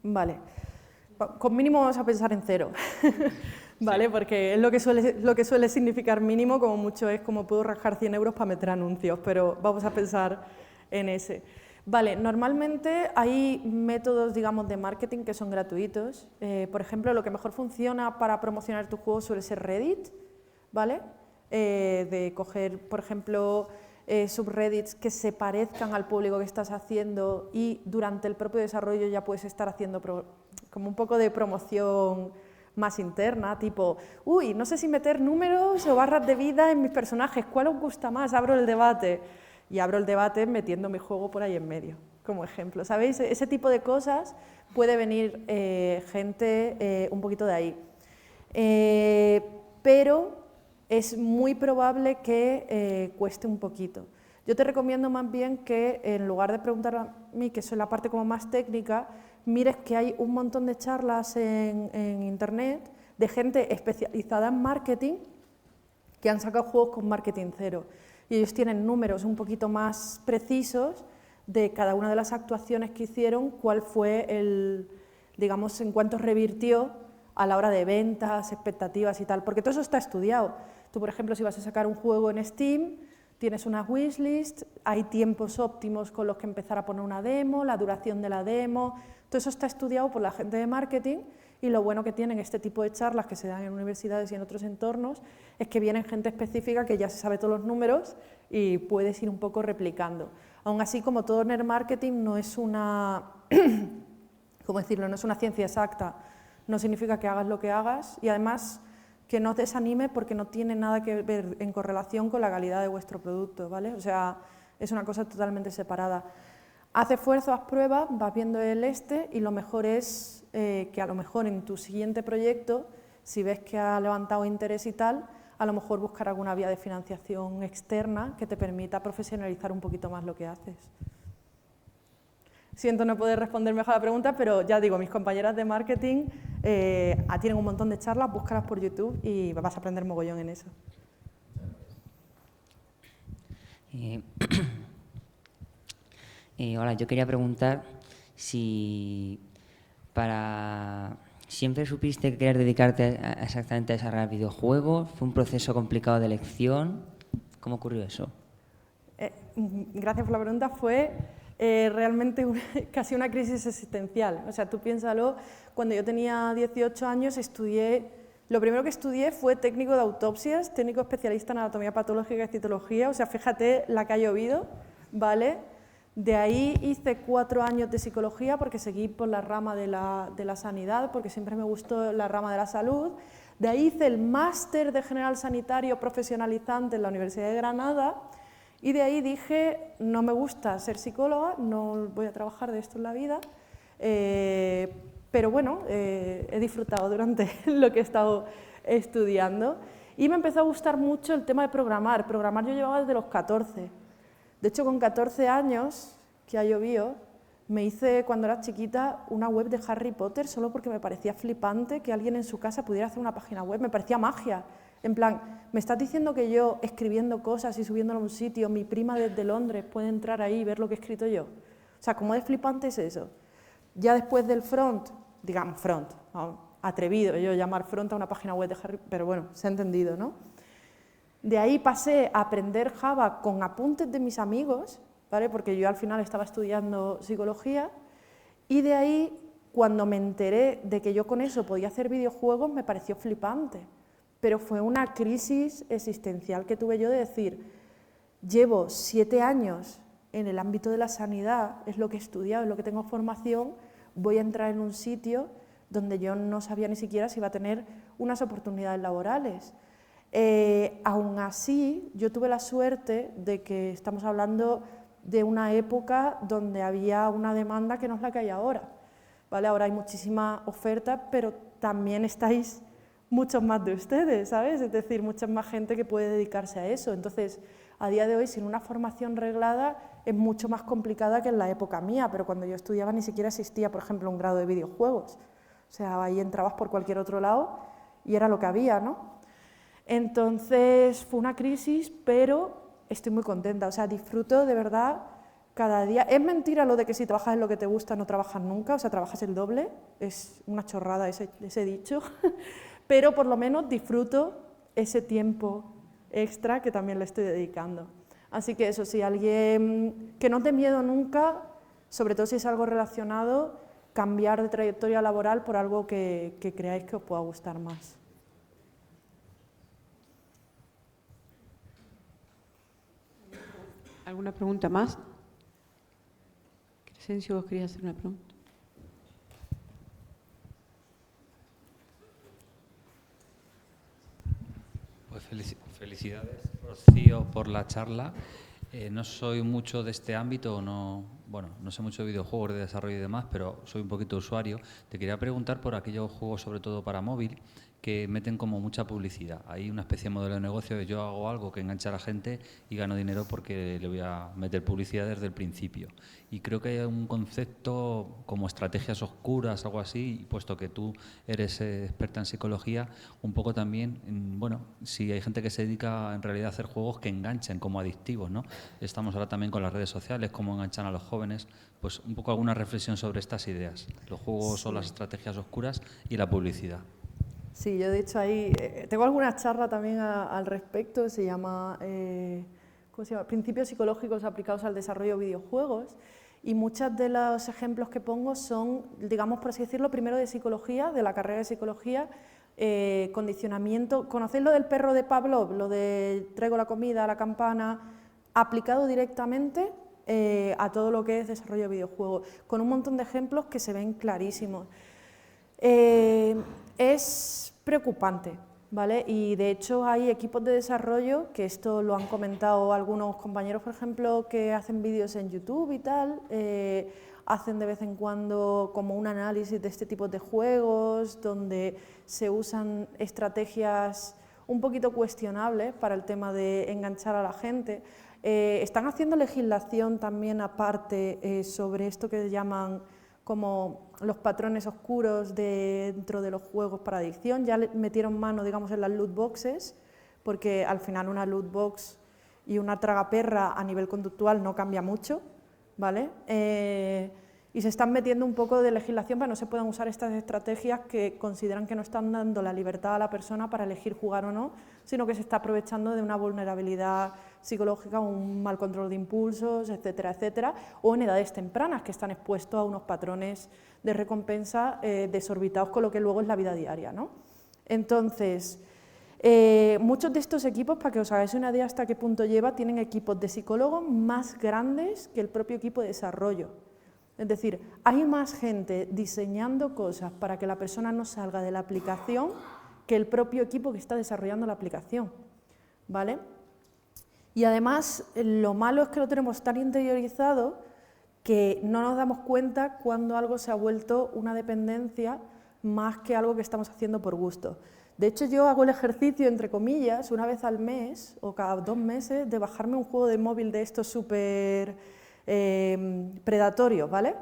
Vale. Con mínimo vamos a pensar en 0, ¿vale? Sí. Porque es lo que suele significar mínimo, como mucho es como puedo rajar 100 euros para meter anuncios, pero vamos a pensar en ese. Vale, normalmente hay métodos, digamos, de marketing que son gratuitos. Por ejemplo, lo que mejor funciona para promocionar tu juego suele ser Reddit, ¿vale? De coger, por ejemplo, subreddits que se parezcan al público que estás haciendo y durante el propio desarrollo ya puedes estar haciendo como un poco de promoción más interna, tipo, uy, no sé si meter números o barras de vida en mis personajes, ¿cuál os gusta más? Abro el debate. Y abro el debate metiendo mi juego por ahí en medio, como ejemplo. ¿Sabéis? Ese tipo de cosas puede venir gente un poquito de ahí. Pero es muy probable que cueste un poquito. Yo te recomiendo más bien que en lugar de preguntar a mí, que soy la parte como más técnica, mires que hay un montón de charlas en internet de gente especializada en marketing que han sacado juegos con marketing cero. Y ellos tienen números un poquito más precisos de cada una de las actuaciones que hicieron, cuál fue digamos, en cuánto revirtió a la hora de ventas, expectativas y tal, porque todo eso está estudiado. Tú, por ejemplo, si vas a sacar un juego en Steam, tienes una wishlist, hay tiempos óptimos con los que empezar a poner una demo, la duración de la demo, todo eso está estudiado por la gente de marketing y lo bueno que tienen este tipo de charlas que se dan en universidades y en otros entornos es que vienen gente específica que ya se sabe todos los números y puedes ir un poco replicando. Aún así, como todo nerd marketing, no es una, ¿cómo decirlo? No es una ciencia exacta, no significa que hagas lo que hagas y además que no te desanime porque no tiene nada que ver en correlación con la calidad de vuestro producto, ¿vale? O sea, es una cosa totalmente separada. Haz esfuerzo, haz pruebas, vas viendo el y lo mejor es que a lo mejor en tu siguiente proyecto, si ves que ha levantado interés y tal, a lo mejor buscar alguna vía de financiación externa que te permita profesionalizar un poquito más lo que haces. Siento no poder responder mejor a la pregunta, pero ya digo, mis compañeras de marketing tienen un montón de charlas, búscalas por YouTube y vas a aprender mogollón en eso. Hola, yo quería preguntar si ¿siempre supiste que querías dedicarte exactamente a desarrollar videojuegos? ¿Fue un proceso complicado de elección? ¿Cómo ocurrió eso? Gracias por la pregunta. Fue realmente casi una crisis existencial. O sea, tú piénsalo, cuando yo tenía 18 años lo primero que estudié fue técnico de autopsias, técnico especialista en anatomía patológica y citología, o sea, fíjate la que ha llovido, ¿vale? De ahí hice 4 años de psicología porque seguí por la rama de la sanidad, porque siempre me gustó la rama de la salud. De ahí hice el máster de general sanitario profesionalizante en la Universidad de Granada y de ahí dije, no me gusta ser psicóloga, no voy a trabajar de esto en la vida, pero bueno, he disfrutado durante lo que he estado estudiando y me empezó a gustar mucho el tema de programar. Programar yo llevaba desde los 14. De hecho, con 14 años, que ha llovido, me hice, cuando era chiquita, una web de Harry Potter solo porque me parecía flipante que alguien en su casa pudiera hacer una página web, me parecía magia. En plan, me estás diciendo que yo, escribiendo cosas y subiéndolo a un sitio, mi prima desde Londres puede entrar ahí y ver lo que he escrito yo. O sea, ¿cómo de flipante es eso? Ya después del front, digamos front, ¿no? Atrevido yo llamar front a una página web de Harry Potter, pero bueno, se ha entendido, ¿no? De ahí pasé a aprender Java con apuntes de mis amigos, ¿vale? Porque yo al final estaba estudiando psicología, y de ahí, cuando me enteré de que yo con eso podía hacer videojuegos, me pareció flipante. Pero fue una crisis existencial que tuve yo de decir, llevo 7 años en el ámbito de la sanidad, es lo que he estudiado, es lo que tengo formación, voy a entrar en un sitio donde yo no sabía ni siquiera si iba a tener unas oportunidades laborales. Aún así, yo tuve la suerte de que estamos hablando de una época donde había una demanda que no es la que hay ahora. ¿vale? Ahora hay muchísima oferta, pero también estáis muchos más de ustedes, ¿sabes? Es decir, mucha más gente que puede dedicarse a eso. Entonces, a día de hoy, sin una formación reglada, es mucho más complicada que en la época mía, pero cuando yo estudiaba ni siquiera existía, por ejemplo, un grado de videojuegos. O sea, ahí entrabas por cualquier otro lado y era lo que había, ¿no? Entonces, fue una crisis, pero estoy muy contenta. O sea, disfruto de verdad cada día. Es mentira lo de que si trabajas en lo que te gusta no trabajas nunca, o sea, trabajas el doble. Es una chorrada ese dicho. Pero por lo menos disfruto ese tiempo extra que también le estoy dedicando. Así que eso, si alguien que no dé miedo nunca, sobre todo si es algo relacionado, cambiar de trayectoria laboral por algo que creáis que os pueda gustar más. ¿Alguna pregunta más? Crescencio, vos querías hacer una pregunta. Pues felicidades, Rocío, por la charla. No soy mucho de este ámbito, no sé mucho de videojuegos, de desarrollo y demás, pero soy un poquito usuario. Te quería preguntar por aquellos juegos, sobre todo para móvil, que meten como mucha publicidad. Hay una especie de modelo de negocio de yo hago algo que engancha a la gente y gano dinero porque le voy a meter publicidad desde el principio. Y creo que hay un concepto como estrategias oscuras, algo así, y puesto que tú eres experta en psicología, un poco también, si hay gente que se dedica en realidad a hacer juegos que enganchen como adictivos, ¿no? Estamos ahora también con las redes sociales, cómo enganchan a los jóvenes, pues un poco alguna reflexión sobre estas ideas, los juegos o las estrategias oscuras y la publicidad. Sí, yo de hecho ahí tengo alguna charla también al respecto, se llama, ¿cómo se llama? Principios psicológicos aplicados al desarrollo de videojuegos, y muchos de los ejemplos que pongo son, digamos por así decirlo, primero de psicología, de la carrera de psicología, condicionamiento. ¿Conocéis lo del perro de Pavlov? Lo de traigo la comida, la campana, aplicado directamente a todo lo que es desarrollo de videojuegos, con un montón de ejemplos que se ven clarísimos. Es preocupante, ¿vale? Y de hecho hay equipos de desarrollo, que esto lo han comentado algunos compañeros, por ejemplo, que hacen vídeos en YouTube y tal, hacen de vez en cuando como un análisis de este tipo de juegos, donde se usan estrategias un poquito cuestionables para el tema de enganchar a la gente. Están haciendo legislación también aparte sobre esto que llaman como los patrones oscuros dentro de los juegos para adicción. Ya le metieron mano, digamos, en las loot boxes, porque al final una loot box y una tragaperra a nivel conductual no cambia mucho, ¿vale? Y se están metiendo un poco de legislación para que no se puedan usar estas estrategias que consideran que no están dando la libertad a la persona para elegir jugar o no, sino que se está aprovechando de una vulnerabilidad psicológica, un mal control de impulsos, etcétera, etcétera, o en edades tempranas que están expuestos a unos patrones de recompensa desorbitados con lo que luego es la vida diaria, ¿no? Entonces, muchos de estos equipos, para que os hagáis una idea hasta qué punto lleva, tienen equipos de psicólogos más grandes que el propio equipo de desarrollo. Es decir, hay más gente diseñando cosas para que la persona no salga de la aplicación que el propio equipo que está desarrollando la aplicación, ¿vale? Y además, lo malo es que lo tenemos tan interiorizado que no nos damos cuenta cuando algo se ha vuelto una dependencia más que algo que estamos haciendo por gusto. De hecho, yo hago el ejercicio, entre comillas, una vez al mes o cada 2 meses, de bajarme un juego de móvil de estos súper predatorios, ¿vale?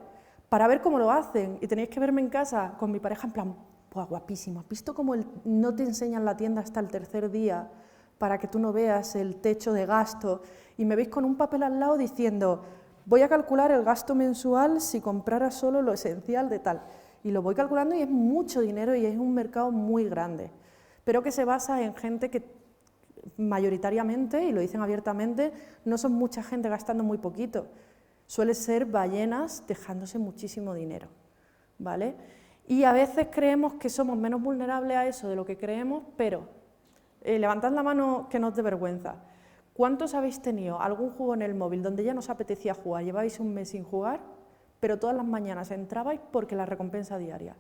Para ver cómo lo hacen. Y tenéis que verme en casa con mi pareja en plan, pues guapísimo, ¿has visto cómo no te enseñan la tienda hasta el tercer día para que tú no veas el techo de gasto? Y me veis con un papel al lado diciendo, voy a calcular el gasto mensual si comprara solo lo esencial de tal. Y lo voy calculando y es mucho dinero y es un mercado muy grande, pero que se basa en gente que mayoritariamente, y lo dicen abiertamente, no son mucha gente gastando muy poquito, suele ser ballenas dejándose muchísimo dinero, ¿vale? Y a veces creemos que somos menos vulnerables a eso de lo que creemos, pero levantad la mano que no os dé vergüenza. ¿Cuántos habéis tenido algún juego en el móvil donde ya no os apetecía jugar, lleváis un mes sin jugar, pero todas las mañanas entrabais porque la recompensa diaria?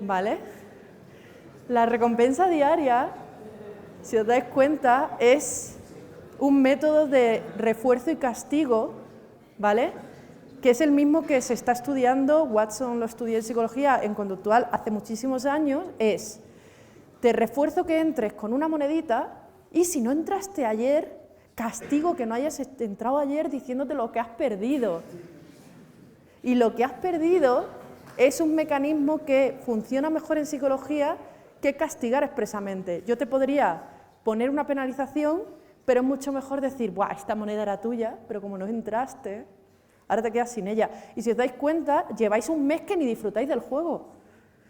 ¿Vale? La recompensa diaria, si os dais cuenta, es un método de refuerzo y castigo, ¿vale? que es el mismo que se está estudiando, Watson lo estudió en psicología en conductual hace muchísimos años, es, te refuerzo que entres con una monedita y si no entraste ayer, castigo que no hayas entrado ayer diciéndote lo que has perdido. Y lo que has perdido es un mecanismo que funciona mejor en psicología que castigar expresamente. Yo te podría poner una penalización, pero es mucho mejor decir, ¡buah, esta moneda era tuya, pero como no entraste, ahora te quedas sin ella! Y si os dais cuenta, lleváis un mes que ni disfrutáis del juego.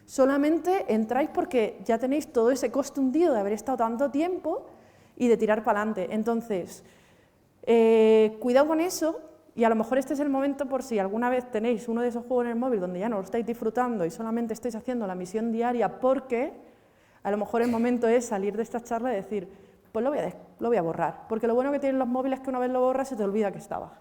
Solamente entráis porque ya tenéis todo ese coste hundido de haber estado tanto tiempo y de tirar para adelante. Entonces, cuidado con eso, y a lo mejor este es el momento por si alguna vez tenéis uno de esos juegos en el móvil donde ya no lo estáis disfrutando y solamente estáis haciendo la misión diaria porque a lo mejor el momento es salir de esta charla y decir, pues lo voy a borrar, porque lo bueno que tienen los móviles es que una vez lo borras se te olvida que estaba,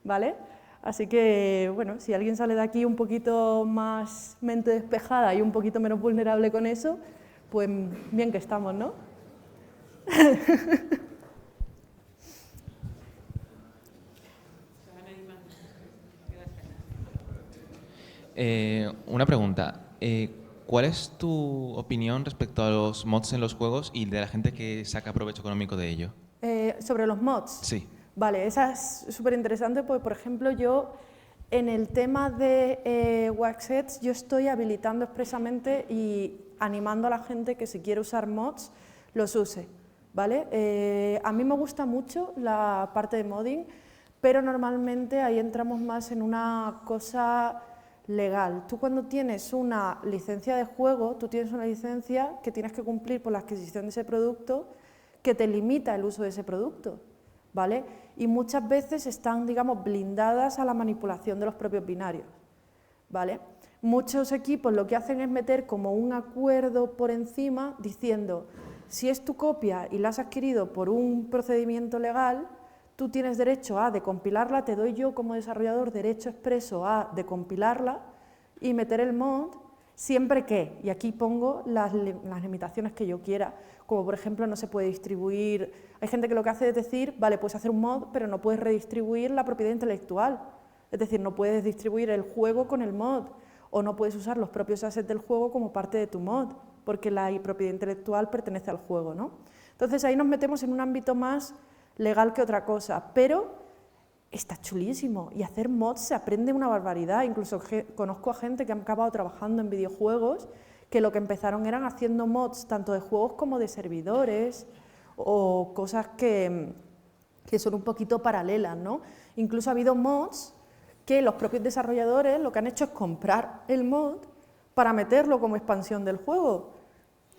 ¿vale? Así que, bueno, si alguien sale de aquí un poquito más mente despejada y un poquito menos vulnerable con eso, pues bien que estamos, ¿no? Una pregunta. ¿Cuál es tu opinión respecto a los mods en los juegos y de la gente que saca provecho económico de ello? ¿Sobre los mods? Sí. Vale, esa es súper interesante porque, por ejemplo, yo en el tema de Waxheads yo estoy habilitando expresamente y animando a la gente que si quiere usar mods, los use, ¿vale? A mí me gusta mucho la parte de modding, pero normalmente ahí entramos más en una cosa legal. Tú cuando tienes una licencia de juego, tú tienes una licencia que tienes que cumplir por la adquisición de ese producto que te limita el uso de ese producto, ¿vale? Y muchas veces están, digamos, blindadas a la manipulación de los propios binarios, ¿vale? Muchos equipos lo que hacen es meter como un acuerdo por encima diciendo, si es tu copia y la has adquirido por un procedimiento legal, tú tienes derecho a decompilarla, te doy yo como desarrollador derecho expreso a decompilarla y meter el mod siempre que, y aquí pongo las limitaciones que yo quiera, como por ejemplo no se puede distribuir, hay gente que lo que hace es decir, vale, puedes hacer un mod, pero no puedes redistribuir la propiedad intelectual, es decir, no puedes distribuir el juego con el mod, o no puedes usar los propios assets del juego como parte de tu mod, porque la propiedad intelectual pertenece al juego, ¿no? Entonces ahí nos metemos en un ámbito más legal que otra cosa, pero está chulísimo y hacer mods se aprende una barbaridad, incluso conozco a gente que ha acabado trabajando en videojuegos que lo que empezaron eran haciendo mods tanto de juegos como de servidores o cosas que son un poquito paralelas, ¿no? Incluso ha habido mods que los propios desarrolladores lo que han hecho es comprar el mod para meterlo como expansión del juego,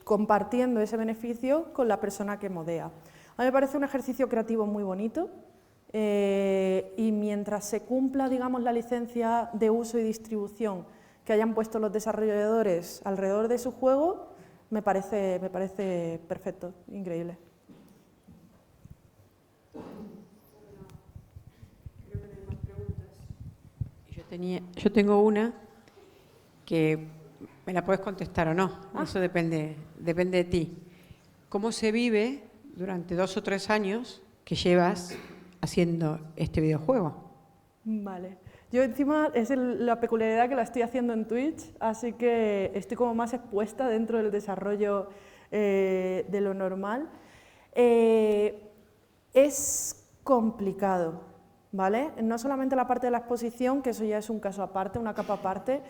compartiendo ese beneficio con la persona que modea. A mí me parece un ejercicio creativo muy bonito y mientras se cumpla, digamos, la licencia de uso y distribución que hayan puesto los desarrolladores alrededor de su juego, me parece perfecto, increíble. Yo tengo una que me la puedes contestar o no, eso depende de ti. ¿Cómo se vive durante 2 o 3 años que llevas haciendo este videojuego? Vale. Yo encima es la peculiaridad que la estoy haciendo en Twitch, así que estoy como más expuesta dentro del desarrollo de lo normal. Es complicado, ¿vale? No solamente la parte de la exposición, que eso ya es un caso aparte, una capa aparte,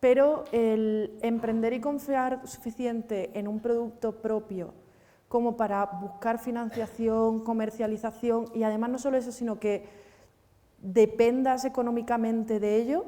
pero el emprender y confiar suficiente en un producto propio como para buscar financiación, comercialización y además no solo eso, sino que dependas económicamente de ello,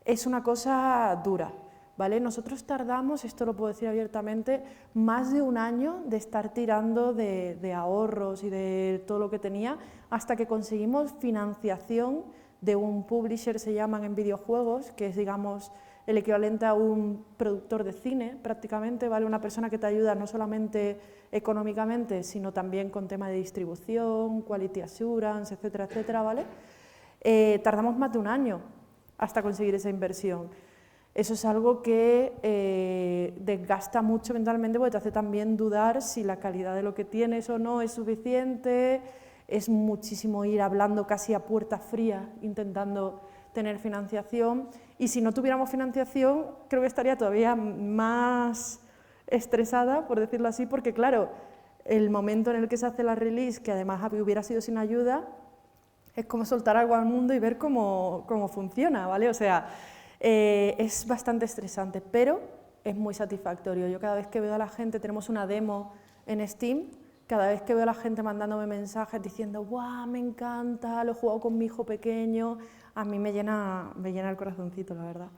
es una cosa dura, ¿vale? Nosotros tardamos, esto lo puedo decir abiertamente, más de 1 año de estar tirando de ahorros y de todo lo que tenía hasta que conseguimos financiación de un publisher, se llaman en videojuegos, que es, digamos, el equivalente a un productor de cine prácticamente, ¿vale? Una persona que te ayuda no solamente económicamente, sino también con tema de distribución, quality assurance, etcétera, etcétera, ¿vale? Tardamos más de 1 año hasta conseguir esa inversión. Eso es algo que desgasta mucho mentalmente porque te hace también dudar si la calidad de lo que tienes o no es suficiente, es muchísimo ir hablando casi a puerta fría, intentando tener financiación, y si no tuviéramos financiación creo que estaría todavía más estresada, por decirlo así, porque claro, el momento en el que se hace la release, que además hubiera sido sin ayuda, es como soltar algo al mundo y ver cómo funciona, ¿vale? O sea, es bastante estresante, pero es muy satisfactorio. Yo cada vez que veo a la gente, tenemos una demo en Steam, cada vez que veo a la gente mandándome mensajes diciendo ¡guau, me encanta, lo he jugado con mi hijo pequeño!, a mí me llena el corazoncito, la verdad.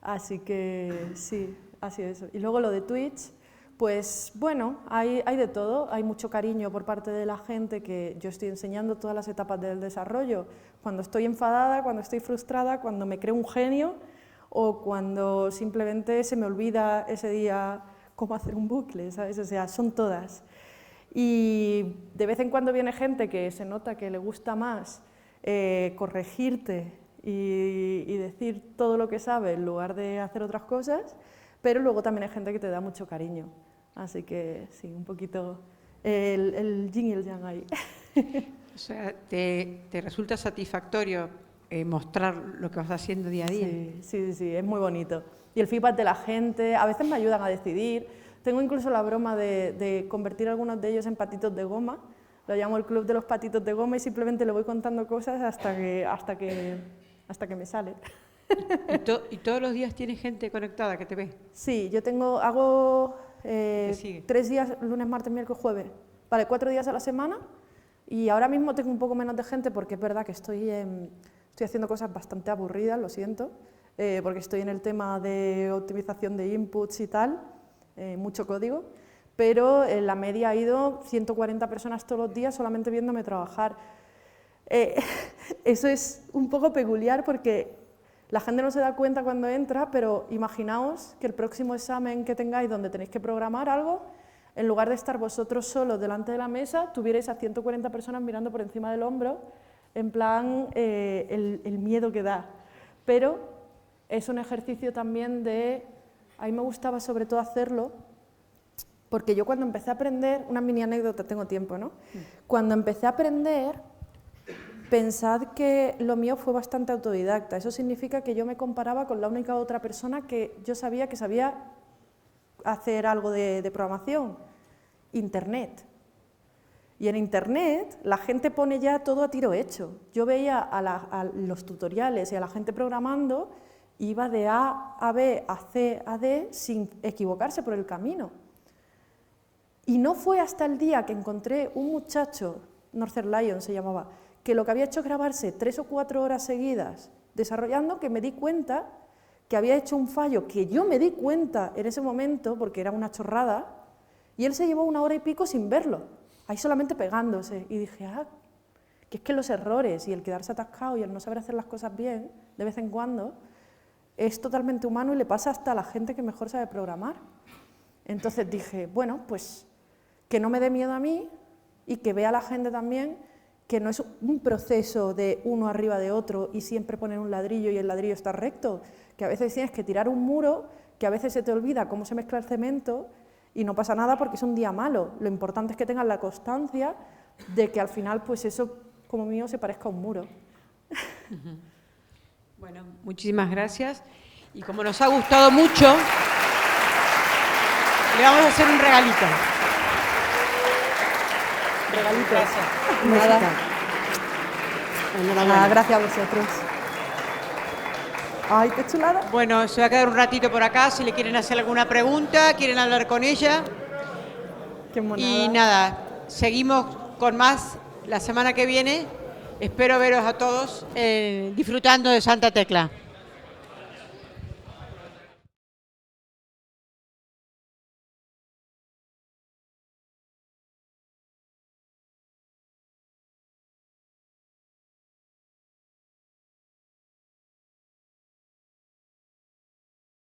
Así que sí, ha sido eso. Y luego lo de Twitch, pues bueno, hay de todo, hay mucho cariño por parte de la gente, que yo estoy enseñando todas las etapas del desarrollo, cuando estoy enfadada, cuando estoy frustrada, cuando me creo un genio o cuando simplemente se me olvida ese día cómo hacer un bucle, ¿sabes? O sea, son todas. Y de vez en cuando viene gente que se nota que le gusta más corregirte y decir todo lo que sabe en lugar de hacer otras cosas, pero luego también hay gente que te da mucho cariño. Así que sí, un poquito el yin y el yang ahí. O sea, ¿te resulta satisfactorio mostrar lo que vas haciendo día a día? Sí, es muy bonito. Y el feedback de la gente, a veces me ayudan a decidir. Tengo incluso la broma de convertir a algunos de ellos en patitos de goma. Lo llamo el club de los patitos de goma y simplemente le voy contando cosas hasta que me sale. ¿Y todos los días tienes gente conectada que te ve? Sí, yo hago 3 días, lunes, martes, miércoles, jueves. Vale, 4 días a la semana, y ahora mismo tengo un poco menos de gente porque es verdad que estoy haciendo cosas bastante aburridas, lo siento, porque estoy en el tema de optimización de inputs y tal, mucho código, pero en la media ha ido 140 personas todos los días solamente viéndome trabajar. Eso es un poco peculiar porque la gente no se da cuenta cuando entra, pero imaginaos que el próximo examen que tengáis donde tenéis que programar algo, en lugar de estar vosotros solos delante de la mesa, tuvierais a 140 personas mirando por encima del hombro, en plan el miedo que da. Pero es un ejercicio también a mí me gustaba sobre todo hacerlo, porque yo cuando empecé a aprender, una mini anécdota, tengo tiempo, ¿no? Cuando empecé a aprender, pensad que lo mío fue bastante autodidacta. Eso significa que yo me comparaba con la única otra persona que yo sabía que sabía hacer algo de programación: Internet. Y en Internet la gente pone ya todo a tiro hecho. Yo veía a los tutoriales y a la gente programando, iba de A a B, a C a D, sin equivocarse por el camino. Y no fue hasta el día que encontré un muchacho, Northern Lion se llamaba, que lo que había hecho es grabarse 3 o 4 horas seguidas desarrollando, que me di cuenta que había hecho un fallo que yo me di cuenta en ese momento porque era una chorrada, y él se llevó 1 hora y pico sin verlo, ahí solamente pegándose, y dije, que es que los errores y el quedarse atascado y el no saber hacer las cosas bien de vez en cuando es totalmente humano y le pasa hasta a la gente que mejor sabe programar. Entonces dije, bueno, pues que no me dé miedo a mí y que vea a la gente también que no es un proceso de uno arriba de otro y siempre poner un ladrillo y el ladrillo está recto, que a veces tienes que tirar un muro, que a veces se te olvida cómo se mezcla el cemento y no pasa nada porque es un día malo. Lo importante es que tengas la constancia de que al final pues eso, como mío, se parezca a un muro. Bueno, muchísimas gracias. Y como nos ha gustado mucho, le vamos a hacer un regalito. Regalito. Gracias. Nada, gracias a vosotros. Ay, qué chulada. Bueno, se va a quedar un ratito por acá, si le quieren hacer alguna pregunta, quieren hablar con ella. Qué monada. Y nada, seguimos con más la semana que viene. Espero veros a todos disfrutando de Santa Tecla.